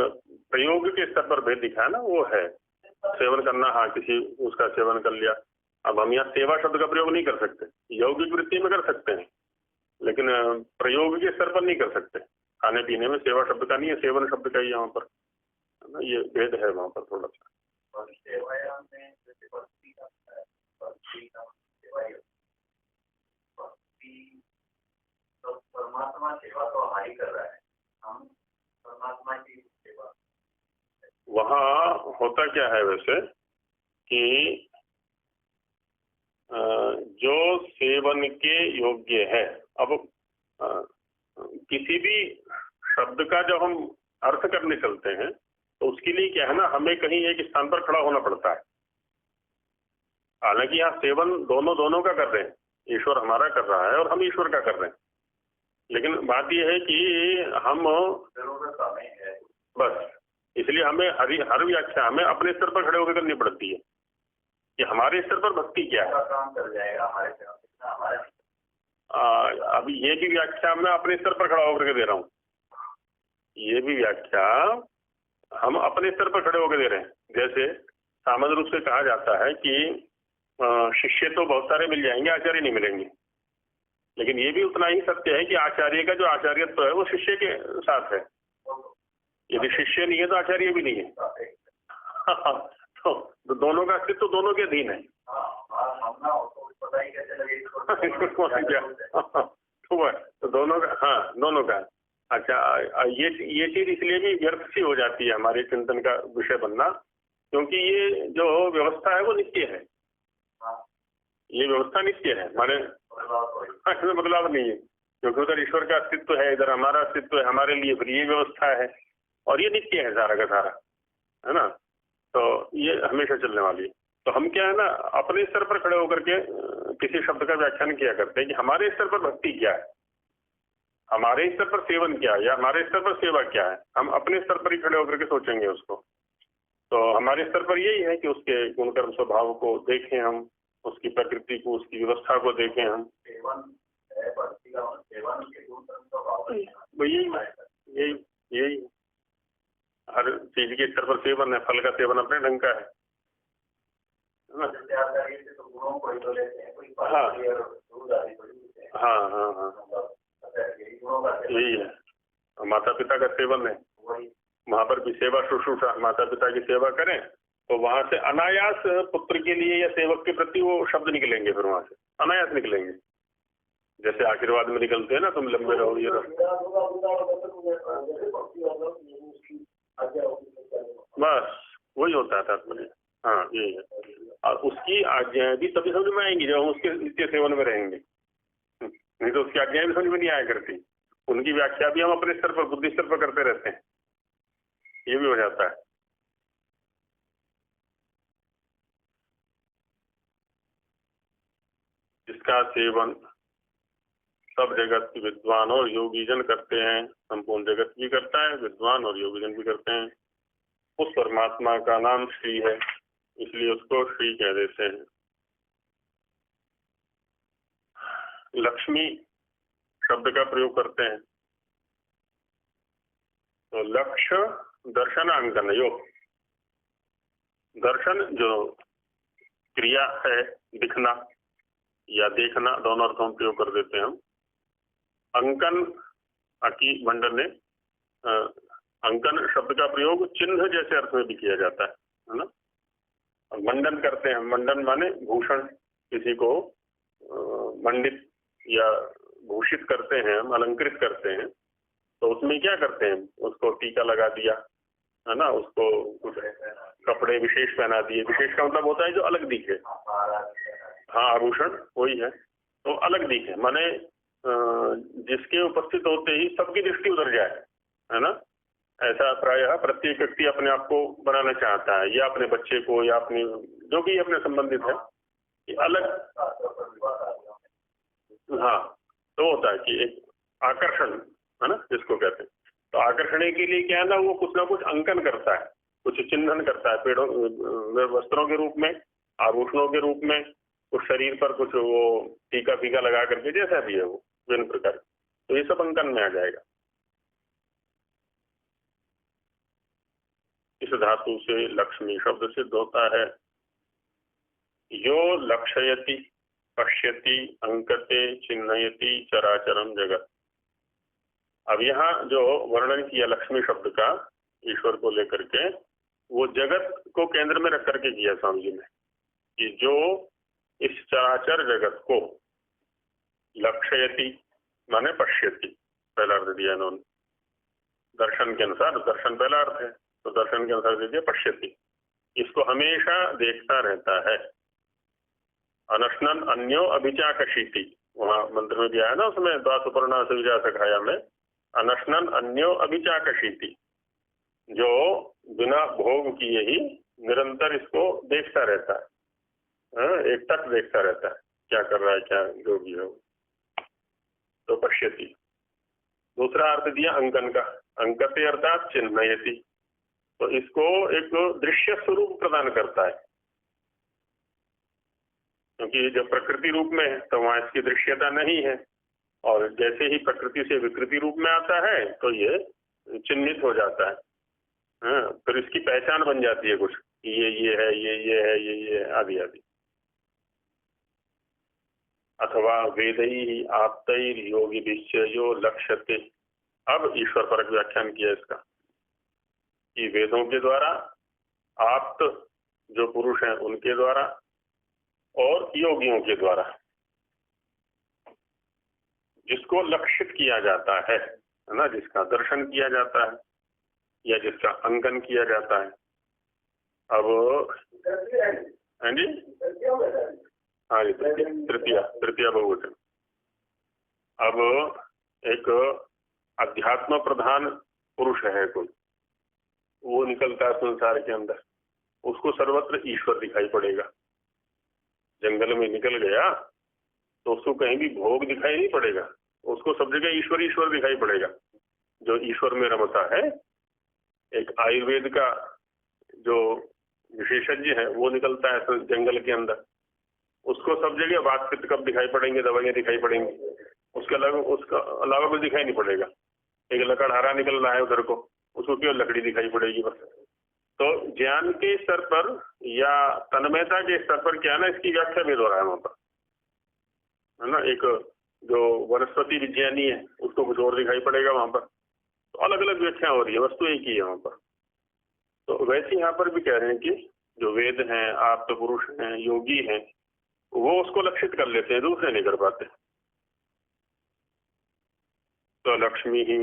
प्रयोग के स्तर पर भेद दिखाया ना, वो है सेवन करना। हाँ, किसी उसका सेवन कर लिया। अब हम यहाँ सेवा शब्द का प्रयोग नहीं कर सकते, यौगिक वृत्ति में कर सकते हैं, लेकिन प्रयोग के स्तर पर नहीं कर सकते। खाने पीने में सेवा शब्द का नहीं है, सेवन शब्द का ही यहाँ पर, है ना। ये भेद है वहाँ पर थोड़ा सा। परमात्मा सेवा तो हमारी कर रहा है, हम परमात्मा की सेवा। वहाँ होता क्या है वैसे कि जो सेवन के योग्य है, अब किसी भी शब्द का जब हम अर्थ करने चलते हैं तो उसके लिए क्या है ना, हमें कहीं एक स्थान पर खड़ा होना पड़ता है। हालांकि यहाँ सेवन दोनों का कर रहे हैं, ईश्वर हमारा कर रहा है और हम ईश्वर का कर रहे हैं, लेकिन बात यह है कि हम बस इसलिए हमें हर व्याख्या हमें अपने स्तर पर खड़े होकर करनी पड़ती है कि हमारे स्तर पर भक्ति क्या है। अभी ये भी व्याख्या मैं अपने स्तर पर खड़ा होकर के दे रहा हूँ, ये भी व्याख्या हम अपने स्तर पर खड़े होकर दे रहे हैं। जैसे सामान्य रूप से कहा जाता है कि शिष्य तो बहुत सारे मिल जाएंगे, आचार्य नहीं मिलेंगे, लेकिन ये भी उतना ही सत्य है कि आचार्य का जो आचार्यत्व है वो शिष्य के साथ है। यदि शिष्य नहीं है तो आचार्य भी नहीं है। तो दोनों का अस्तित्व तो दोनों के अधीन है। तो दोनों का, हाँ दोनों का। अच्छा, ये चीज इसलिए भी व्यर्थ सी हो जाती है हमारे चिंतन का विषय बनना, क्योंकि ये जो व्यवस्था है वो नित्य है। ये व्यवस्था नित्य है, माने इसमें बदलाव नहीं है, क्योंकि उधर ईश्वर का अस्तित्व है, इधर हमारा अस्तित्व है, हमारे लिए फिर ये व्यवस्था है, और ये नित्य है सारा का सारा, है ना। तो ये हमेशा चलने वाली है। तो हम क्या है ना, अपने स्तर पर खड़े होकर के किसी शब्द का व्याख्यान किया करते हैं कि हमारे स्तर पर भक्ति क्या है, हमारे स्तर पर सेवन क्या है, या हमारे स्तर पर सेवा क्या है। हम अपने स्तर पर ही खड़े होकर के सोचेंगे उसको। तो हमारे स्तर पर यही है कि उसके गुणकर्म स्वभाव को देखें हम, उसकी प्रकृति को, उसकी व्यवस्था को देखें हम। यही हर चीज के स्तर पर सेवन है, फल का सेवन अपने ढंग का है ना। जैसे आप करिए तो गुणों को ही तो लेते हैं, कोई हाँ। पानी और दूध आदि को लेते हैं। हाँ हाँ हाँ, यही गुणों का सेवन यही है। माता पिता का सेवन है, वही। वहां पर भी सेवा शुश्रूषा, माता पिता की सेवा करें तो वहां से अनायास पुत्र के लिए या सेवक के प्रति वो शब्द निकलेंगे, फिर वहां से अनायास निकलेंगे, जैसे आशीर्वाद में निकलते हैं ना, तुम लंबे रहो ये रहो, बस वही होता है तात्पर्य। हाँ यही है। और उसकी आज्ञाएं भी तभी समझ में आएंगी जब हम उसके नित्य सेवन में रहेंगे, नहीं तो उसकी आज्ञाएं भी समझ में नहीं आया करती, उनकी व्याख्या भी हम अपने स्तर पर, बुद्धि स्तर पर करते रहते हैं, ये भी हो जाता है। जिसका सेवन सब जगत विद्वान और योगी जन करते हैं, संपूर्ण जगत भी करता है, विद्वान और योगी जन भी करते हैं, उस परमात्मा का नाम श्री है, इसलिए उसको श्री कह देते हैं। लक्ष्मी शब्द का प्रयोग करते हैं तो लक्ष्य दर्शन अंकन योग, दर्शन जो क्रिया है, दिखना या देखना, दोनों अर्थों में प्रयोग कर देते हैं हम। अंकन अकी मंडन ने अंकन शब्द का प्रयोग चिन्ह जैसे अर्थ में भी किया जाता है ना। मंडन करते हैं, मंडन माने भूषण, किसी को मंडित या भूषित करते हैं हम, अलंकृत करते हैं, तो उसमें क्या करते हैं, उसको टीका लगा दिया है ना, उसको कुछ कपड़े विशेष पहना दिए। विशेष का मतलब होता है जो अलग दिखे, हाँ आभूषण वही है, तो अलग दिखे माने जिसके उपस्थित होते ही सबकी दृष्टि उधर जाए, है ना। ऐसा प्रायः प्रत्येक व्यक्ति अपने आप को बनाना चाहता है, या अपने बच्चे को, या अपने जो भी अपने संबंधित है, अलग, हाँ तो होता है कि एक आकर्षण है ना जिसको कहते हैं। तो आकर्षण के लिए क्या है ना, वो कुछ ना कुछ अंकन करता है, कुछ चिन्हन करता है, पेड़ों वस्त्रों के रूप में, आभूषणों के रूप में, कुछ शरीर पर कुछ वो टीका फीका लगा करके, जैसा भी है वो विभिन्न प्रकार, तो ये सब अंकन में आ जाएगा। इस धातु से लक्ष्मी शब्द सिद्ध होता है। यो लक्षयति पश्यति अंकते चिन्हयति चराचरम जगत। अब यहाँ जो वर्णन किया लक्ष्मी शब्द का ईश्वर को लेकर के, वो जगत को केंद्र में रख करके किया स्वामी जी ने, कि जो इस चराचर जगत को लक्षयति माने पश्यति, पहला अर्थ दिया इन्होंने, दर्शन के अनुसार, दर्शन पहला अर्थ है तो दर्शन के अनुसार दे दिया पश्यति, इसको हमेशा देखता रहता है। अनशनन अन्यो अभिचाकशीति, वहां मंत्र में दिया है ना, उसमें द्वासुपर्णा से विजा सखाया में, अनशनन अन्यो अभिचाकशीति, जो बिना भोग किए ही निरंतर इसको देखता रहता है, एक टक देखता रहता है, क्या कर रहा है, क्या जो भी है, तो पश्यति। दूसरा अर्थ दिया अंकन का, अंकते अर्थात चिन्हयति, तो इसको एक दृश्य स्वरूप प्रदान करता है, क्योंकि जब प्रकृति रूप में है तो वहां इसकी दृश्यता नहीं है, और जैसे ही प्रकृति से विकृति रूप में आता है तो ये चिन्हित हो जाता है, फिर इसकी पहचान बन जाती है कुछ, ये है, ये है, ये आदि आदि। अथवा वेदै आप्तैर योगी निश्चयो लक्ष्यते। अब ईश्वर परक व्याख्यान किया इसका, कि वेदों के द्वारा, आप्त जो पुरुष हैं उनके द्वारा, और योगियों के द्वारा जिसको लक्षित किया जाता है ना, जिसका दर्शन किया जाता है या जिसका अंकन किया जाता है। अब हाँ जी, हाँ जी, तृतीया बहुवचन। अब एक अध्यात्म प्रधान पुरुष है कोई, वो निकलता है संसार के अंदर, उसको सर्वत्र ईश्वर दिखाई पड़ेगा। जंगल में निकल गया तो उसको कहीं भी भोग दिखाई नहीं पड़ेगा, उसको सब जगह ईश्वर ईश्वर दिखाई पड़ेगा, जो ईश्वर में रमता है। एक आयुर्वेद का जो विशेषज्ञ है वो निकलता है जंगल के अंदर, उसको सब जगह बात पित्त कब दिखाई पड़ेंगे, दवाइयाँ दिखाई पड़ेंगी, उसका अलावा कुछ दिखाई नहीं पड़ेगा। एक लकड़हारा निकल रहा है उधर को, उसको केवल लकड़ी दिखाई पड़ेगी बस, तो ज्ञान के स्तर पर या तन्मयता के स्तर पर क्या है ना, इसकी व्याख्या भेद हो रहा है वहां पर, है ना। एक जो वनस्पति विज्ञानी है उसको कुछ और दिखाई पड़ेगा वहां पर, तो अलग अलग व्याख्या हो रही है, वस्तु एक ही है वहां पर। तो वैसे यहाँ पर भी कह रहे हैं कि जो वेद हैं, आप्त पुरुष हैं, योगी हैं, वो उसको लक्षित कर लेते हैं, दूसरे नहीं कर पाते। तो लक्ष्मी ही,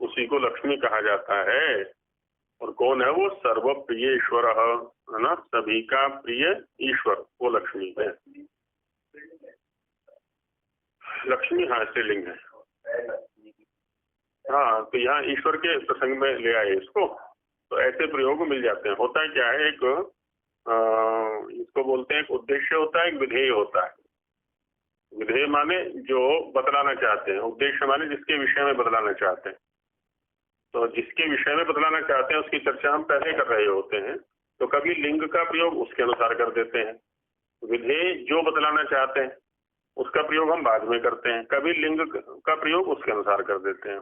उसी को लक्ष्मी कहा जाता है। और कौन है वो? सर्व प्रिय ईश्वर, है ना, सभी का प्रिय ईश्वर, वो लक्ष्मी है। लक्ष्मी हाँ स्त्रीलिंग है। हाँ, तो यहाँ ईश्वर के प्रसंग में ले आए इसको, तो ऐसे प्रयोग मिल जाते हैं। होता है क्या है, एक इसको बोलते हैं, एक उद्देश्य होता है, एक विधेय होता है। विधेय माने जो बतलाना चाहते हैं, उद्देश्य माने जिसके विषय में बतलाना चाहते हैं। तो जिसके विषय में बतलाना चाहते हैं उसकी चर्चा हम पहले कर रहे होते हैं, तो कभी लिंग का प्रयोग उसके अनुसार कर देते हैं। विधेय जो बतलाना चाहते हैं उसका प्रयोग हम बाद में करते हैं, कभी लिंग का प्रयोग उसके अनुसार कर देते हैं।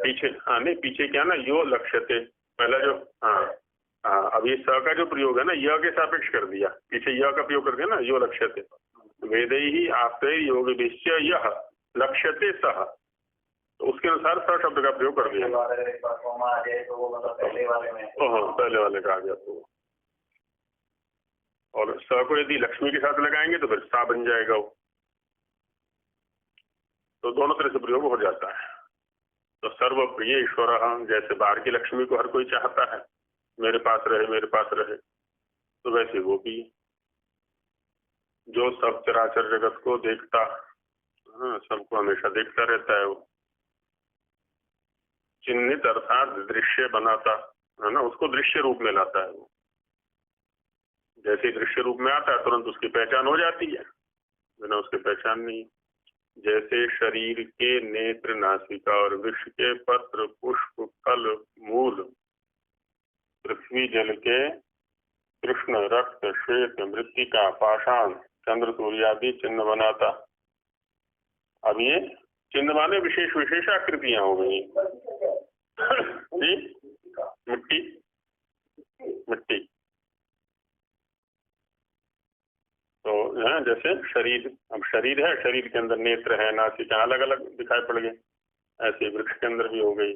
पीछे हाँ नहीं, पीछे क्या ना, यो लक्ष्यते, पहला जो हाँ अब ये स का जो प्रयोग है ना, य के सापेक्ष कर दिया, पीछे य का प्रयोग कर दिया ना, यो लक्ष्यते। वेदै ही आपते योग विश्य यह लक्ष्यते सह, तो उसके अनुसार स शब्द का प्रयोग कर दिया। पहले वाले का आ गया तो, और स को यदि लक्ष्मी के साथ लगाएंगे तो फिर सा बन जाएगा वो। तो दोनों तरह से प्रयोग हो जाता है। तो सर्व प्रिय ईश्वर, जैसे बाहर की लक्ष्मी को हर कोई चाहता है, मेरे पास रहे मेरे पास रहे, तो वैसे वो भी जो सब चराचर जगत को देखता, हाँ सबको हमेशा देखता रहता है वो। चिन्हित अर्थात दृश्य बनाता, है ना, उसको दृश्य रूप में लाता है वो। जैसे दृश्य रूप में आता है तुरंत उसकी पहचान हो जाती है, बिना उसके पहचान नहीं। जैसे शरीर के नेत्र, नासिका और वृक्ष के पत्र, पुष्प, फल, मूल, पृथ्वी जल के कृष्ण, रक्त, श्वेत, मृत्तिका, पाषाण, चंद्र, सूर्य आदि चिन्ह बनाता। अब ये चिन्ह माने विशेष विशेष आकृतियां हो गई जी। मिट्टी, मिट्टी तो है जैसे शरीर, अब शरीर है, शरीर के अंदर नेत्र है, नासिका, अलग अलग दिखाई पड़ गए। ऐसे वृक्ष के अंदर भी हो गई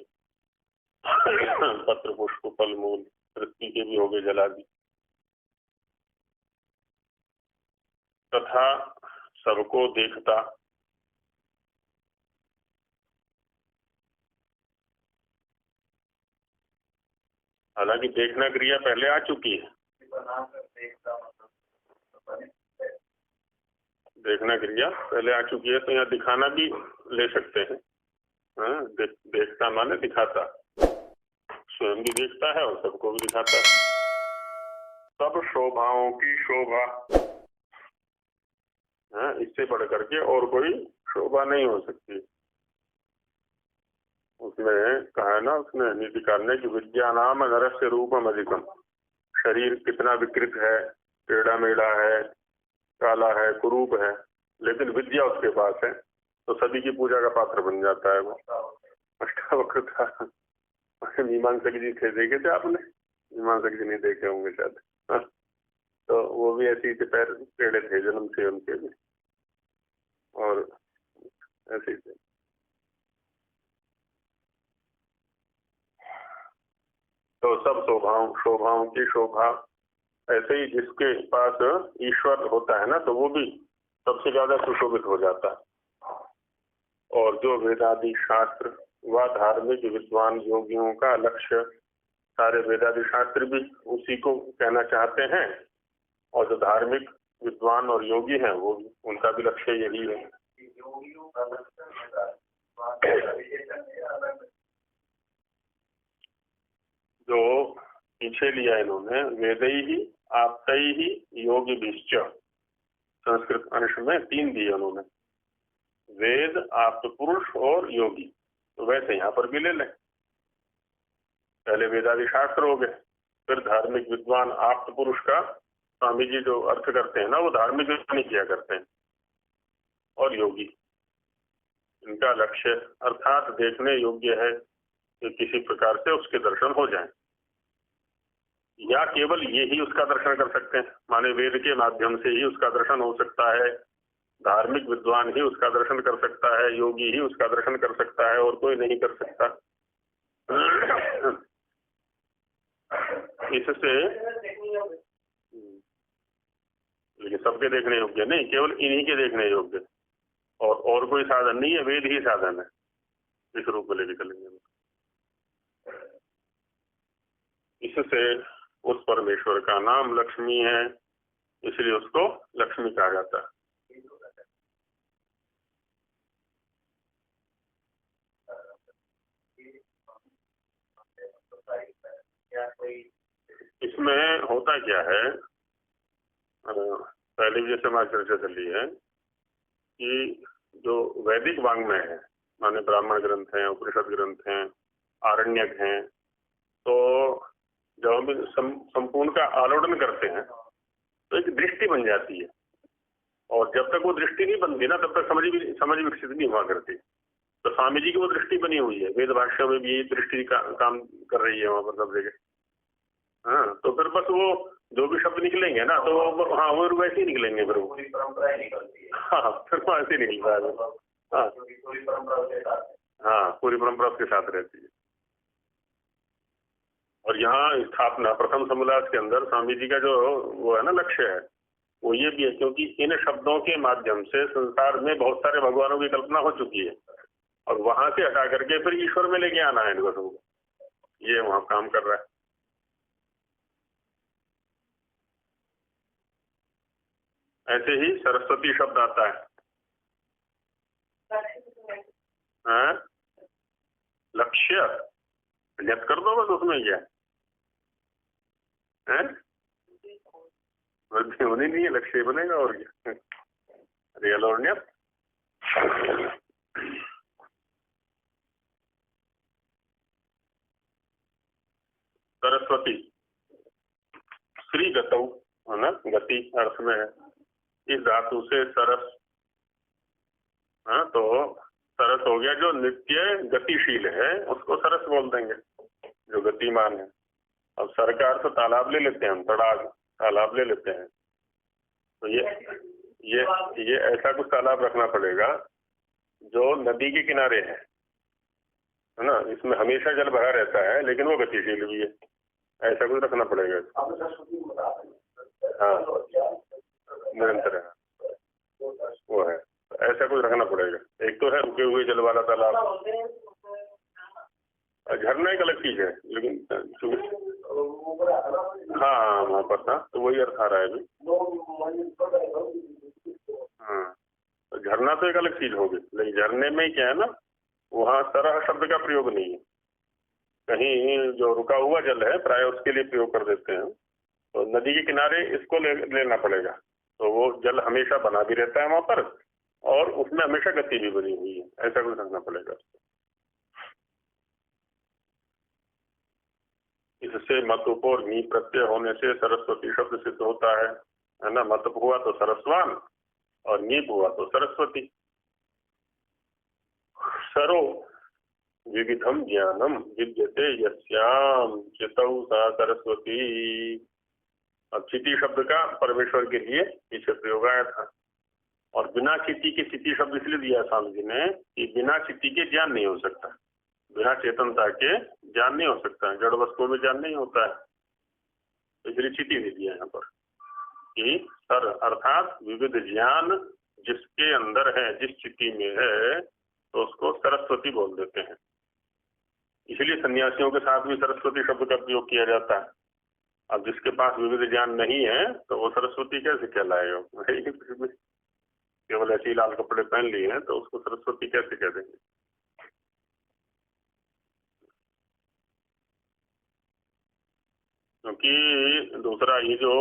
पत्र, पुष्प, फल, मूल, पृथ्वी के भी हो गए जलादि। तथा सबको देखता, हालांकि देखना क्रिया पहले आ चुकी है, देखना क्रिया पहले आ चुकी है, तो यहाँ दिखाना भी ले सकते हैं। हाँ, देखता माने दिखाता, स्वयं भी देखता है और सबको भी दिखाता है। सब शोभाओं की शोभा, हाँ, इससे बढ़ करके और कोई शोभा नहीं हो सकती। उसमें कहा है ना, उसने नीतिकार ने कि विद्यानाम नरस्य रूपम अधिकम, शरीर कितना विकृत है, टेढ़ा मेढ़ा है, काला है, कुरूप है, लेकिन विद्या उसके पास है, तो सभी की पूजा का पात्र बन जाता है वो। अष्टावक्र था, मीमांसक जी थे, देखे थे आपने? मीमांसक जी नहीं देखे होंगे शायद। हाँ, तो वो भी ऐसे ही पैर टेढ़े थे जन्म से उनके भी, और ऐसे ही थे। तो सब शोभाओं की शोभा, ऐसे ही जिसके पास ईश्वर होता है ना, तो वो भी सबसे ज्यादा सुशोभित हो जाता है। और जो वेदादि शास्त्र व धार्मिक विद्वान योगियों का लक्ष्य, सारे वेदादि शास्त्र भी उसी को कहना चाहते हैं, और जो धार्मिक विद्वान और योगी हैं वो भी, उनका भी लक्ष्य यही है। जो पीछे लिया इन्होंने, वेदै ही आप्तै ही योगी विश्च, संस्कृत अंश में 3 दिए उन्होंने, वेद, आप्त पुरुष और योगी। तो वैसे यहाँ पर भी ले लें, पहले वेदादि शास्त्र हो गए, फिर धार्मिक विद्वान। आप्त पुरुष का स्वामी जी जो अर्थ करते हैं ना, वो धार्मिक विद्वान किया करते हैं, और योगी, इनका लक्ष्य अर्थात देखने योग्य है कि किसी प्रकार से उसके दर्शन हो जाएं, या केवल ये ही उसका दर्शन कर सकते हैं, माने वेद के माध्यम से ही उसका दर्शन हो सकता है, धार्मिक विद्वान ही उसका दर्शन कर सकता है, योगी ही उसका दर्शन कर सकता है और कोई नहीं कर सकता। इससे लेकिन सबके देखने योग्य नहीं, केवल इन्हीं के देखने योग्य, और कोई साधन नहीं है, वेद ही साधन है। इस रूप में लेके चलेंगे। इससे उस परमेश्वर का नाम लक्ष्मी है, इसलिए उसको लक्ष्मी कहा जाता है। इसमें होता क्या है, पहले भी जैसे हमारी चर्चा चली है कि जो वैदिक वाङ्मय है, माने ब्राह्मण ग्रंथ हैं, उपनिषद ग्रंथ हैं, आरण्यक हैं, तो जब हम संपूर्ण का आलोडन करते हैं तो एक दृष्टि बन जाती है, और जब तक वो दृष्टि नहीं बनती ना तब तक समझ विकसित नहीं हुआ करती। तो स्वामी जी की वो दृष्टि बनी हुई है, वेद भाष्य में भी दृष्टि का काम कर रही है वहां पर सब जगह। हाँ, तो फिर बस वो जो भी शब्द निकलेंगे ना तो हाँ वो वैसे ही निकलेंगे, फिर वो परंपरा निकलती है। हाँ, फिर वो ऐसे ही निकलता है। हाँ पूरी परंपरा के साथ, हाँ, पूरी परंपरा उसके साथ रहती है। और यहाँ स्थापना प्रथम समोल्लास के अंदर स्वामी जी का जो वो है ना लक्ष्य है, वो ये भी है क्योंकि इन शब्दों के माध्यम से संसार में बहुत सारे भगवानों की कल्पना हो चुकी है, और वहां से हटा करके फिर ईश्वर में लेके आना है इनको सबको, ये वहां काम कर रहा है। ऐसे ही सरस्वती शब्द आता है, हाँ? लक्ष्य न्यत कर दो बस, उसमें क्या है, होनी नहीं है, लक्ष्य बनेगा और क्या, रियल और न्यत। सरस्वती श्री गतौ है ना, गति अर्थ में है, इस धातु से सरस, हाँ, तो सरस हो गया जो नित्य गतिशील है, उसको सरस बोल देंगे, जो गतिमान है। अब सर का अर्थ तालाब ले लेते हैं हम, तड़ाग तालाब ले लेते हैं, तो ये ऐसा कुछ तालाब रखना पड़ेगा जो नदी के किनारे है ना, इसमें हमेशा जल भरा रहता है लेकिन वो गतिशील भी है, ऐसा कुछ रखना पड़ेगा। हाँ, निरंतर है, वो है, ऐसा कुछ रखना पड़ेगा। एक तो है रुके हुए जल वाला तालाब, झरना एक अलग चीज है, लेकिन हाँ वहाँ पर था तो वही अर्थ आ रहा है अभी। हाँ, तो झरना तो एक अलग चीज होगी, लेकिन झरने में क्या है ना, वहाँ सरह शब्द का प्रयोग नहीं है, कहीं जो रुका हुआ जल है प्राय उसके लिए प्रयोग कर देते हैं, तो नदी के किनारे इसको लेना पड़ेगा, तो वो जल हमेशा बना भी रहता है वहां पर, और उसमें हमेशा गति भी बनी हुई है, ऐसा कुछ रखना पड़ेगा। इससे मतुप और नी प्रत्यय होने से सरस्वती शब्द सिद्ध होता है ना। मतुप हुआ तो सरस्वान और नीप हुआ तो सरस्वती। सरो विविधम ज्ञानम विद्यते यस्याम चितौ सा सरस्वती। अब चिति शब्द का परमेश्वर के लिए पीछे प्रयोग आया था, और बिना चिति के चिति शब्द इसलिए दिया स्वामी जी ने कि बिना चिति के ज्ञान नहीं हो सकता, बिना चेतनता के ज्ञान नहीं हो सकता है, जड़ वस्तुओं में ज्ञान नहीं होता है, इसलिए चिति दे दिया यहाँ पर कि सर अर्थात विविध ज्ञान जिसके अंदर है, जिस चिति में है, तो उसको सरस्वती बोल देते हैं। इसलिए सन्यासियों के साथ भी सरस्वती शब्द का प्रयोग किया जाता है। अब जिसके पास विविध ज्ञान नहीं है तो वो सरस्वती कैसे कहलाएगा, केवल ऐसे ही लाल कपड़े पहन लिए हैं तो उसको सरस्वती कैसे कह देंगे। क्योंकि दूसरा ये जो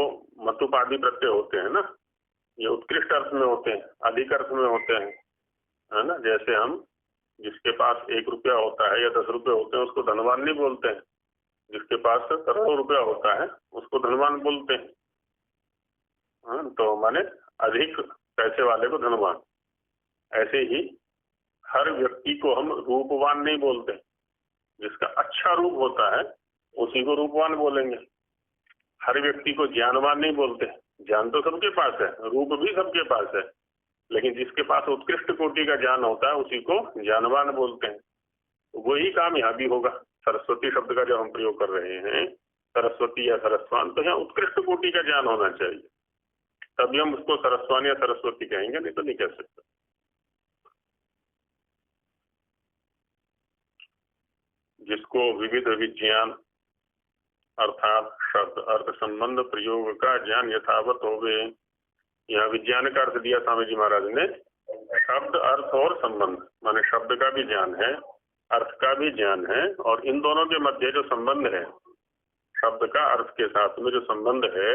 मतुपादि प्रत्यय होते हैं ना, ये उत्कृष्ट अर्थ में होते हैं, अधिक अर्थ में होते हैं, है ना। जैसे हम जिसके पास 1 रुपया होता है या 10 रुपये होते हैं उसको धनवान नहीं बोलते हैं, जिसके पास करोड़ों रुपया होता है उसको धनवान बोलते हैं, तो माने अधिक पैसे वाले को धनवान। ऐसे ही हर व्यक्ति को हम रूपवान नहीं बोलते। जिसका अच्छा रूप होता है उसी को रूपवान बोलेंगे। हर व्यक्ति को ज्ञानवान नहीं बोलते। ज्ञान तो सबके पास है, रूप भी सबके पास है, लेकिन जिसके पास उत्कृष्ट कोटि का ज्ञान होता है उसी को ज्ञानवान बोलते हैं। वही काम यहाँ भी होगा। सरस्वती शब्द का जब हम प्रयोग कर रहे हैं, सरस्वती या सरस्वान, तो यहाँ उत्कृष्ट कोटि का ज्ञान होना चाहिए, तभी हम उसको सरस्वान या सरस्वती कहेंगे, नहीं तो नहीं कह सकते। जिसको विविध विज्ञान अर्थात शब्द अर्थ संबंध प्रयोग का ज्ञान यथावत होवे। यहाँ विज्ञान का अर्थ दिया स्वामी जी महाराज ने, शब्द अर्थ और संबंध, माने शब्द का भी ज्ञान है, अर्थ का भी ज्ञान है, और इन दोनों के मध्य जो संबंध है, शब्द का अर्थ के साथ में जो संबंध है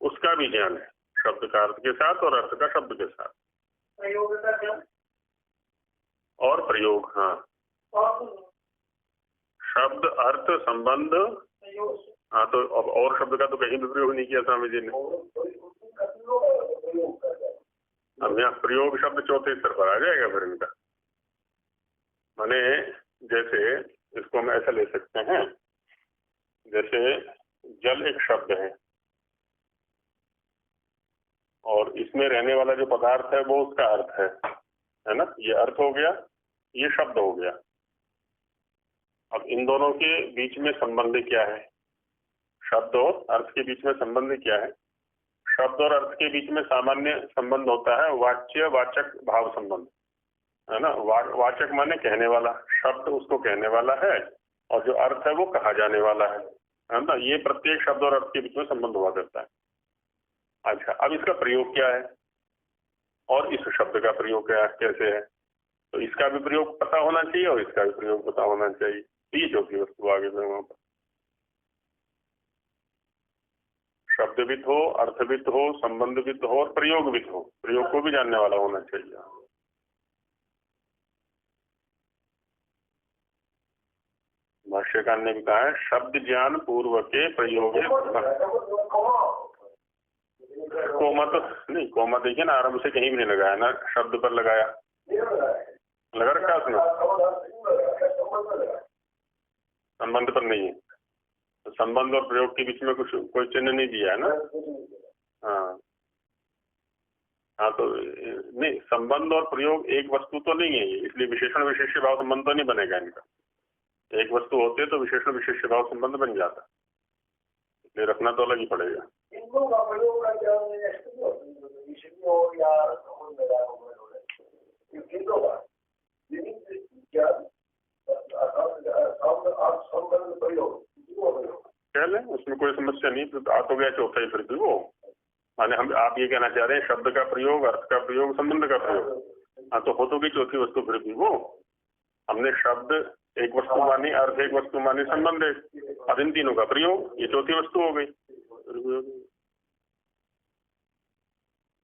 उसका भी ज्ञान है, शब्द का अर्थ के साथ और अर्थ का शब्द के साथ। प्रयोग का क्या? और प्रयोग, हाँ, शब्द अर्थ संबंध, हाँ, तो अब और शब्द का तो कहीं भी प्रयोग नहीं किया स्वामी जी ने। अब यहाँ प्रयोग शब्द चौथे स्तर पर आ जाएगा फिर इनका। माने जैसे इसको हम ऐसा ले सकते हैं, जैसे जल एक शब्द है और इसमें रहने वाला जो पदार्थ है वो उसका अर्थ है ना, ये अर्थ हो गया, ये शब्द हो गया। अब इन दोनों के बीच में संबंध क्या है? शब्द और अर्थ के बीच में संबंध क्या है? शब्द और अर्थ के बीच में सामान्य संबंध होता है वाच्य वाचक भाव संबंध, है ना। वाचक माने कहने वाला, शब्द उसको कहने वाला है और जो अर्थ है वो कहा जाने वाला है ना। ये प्रत्येक शब्द और अर्थ के बीच में संबंध हुआ करता है। अच्छा, अब इसका प्रयोग क्या है और इस शब्द का प्रयोग क्या कैसे है? तो इसका भी प्रयोग पता होना चाहिए और इसका भी प्रयोग पता होना चाहिए। ये चौथी वस्तु आगे में वहां पर शब्दविद हो, अर्थविद हो, संबंधविद हो और प्रयोगविद हो। प्रयोग को भी जानने वाला होना चाहिए। भाष्यकार ने भी कहा है शब्द ज्ञान पूर्व के प्रयोग। कोमा तो नहीं, कोमा देखिए ना, आरंभ से कहीं भी नहीं लगाया ना, शब्द पर लगाया, लगा रखा उसमें, संबंध पर नहीं है। तो संबंध और प्रयोग के बीच में कुछ कोई चिन्ह नहीं दिया है ना। हाँ हाँ, तो नहीं, संबंध और प्रयोग एक वस्तु तो नहीं है, इसलिए विशेषण विशेष्य भाव संबंध तो नहीं बनेगा इनका। एक वस्तु होते तो विशेषण विशेष्य भाव संबंध बन जाता, इसलिए रखना तो अलग ही पड़ेगा। चले, उसमें कोई समस्या नहीं। तो आ तो गया चौथा ही फिर भी वो, माने हम आप ये कहना चाह रहे हैं शब्द का प्रयोग, अर्थ का प्रयोग, संबंध का प्रयोग। हाँ, तो हो तो गई चौथी वस्तु फिर भी वो। हमने शब्द एक वस्तु मानी, अर्थ एक वस्तु मानी, संबंध एक, अब इन तीनों का प्रयोग, ये चौथी वस्तु हो गई।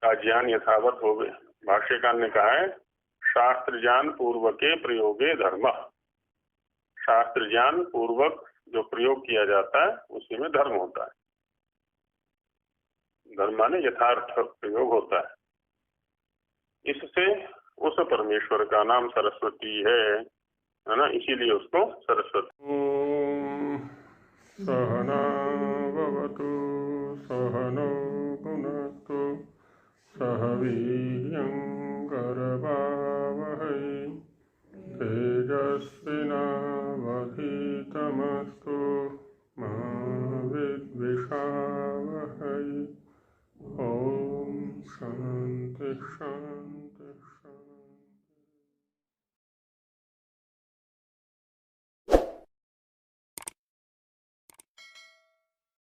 का ज्ञान यथावत हो गए। भाष्यकार ने कहा है शास्त्र ज्ञान पूर्वक के प्रयोगे धर्म। शास्त्र ज्ञान पूर्वक जो प्रयोग किया जाता है उसी में धर्म होता है। धर्म माने यथार्थ प्रयोग होता है। इससे उस परमेश्वर का नाम सरस्वती है ना, इसीलिए उसको सरस्वती। ओम सहना भवतु सहनो भुनक्तु सह वीर्यं करवावहै तेजस्विनावधीतमस्तु मा विद्विषावहै। ओम शांति शांति।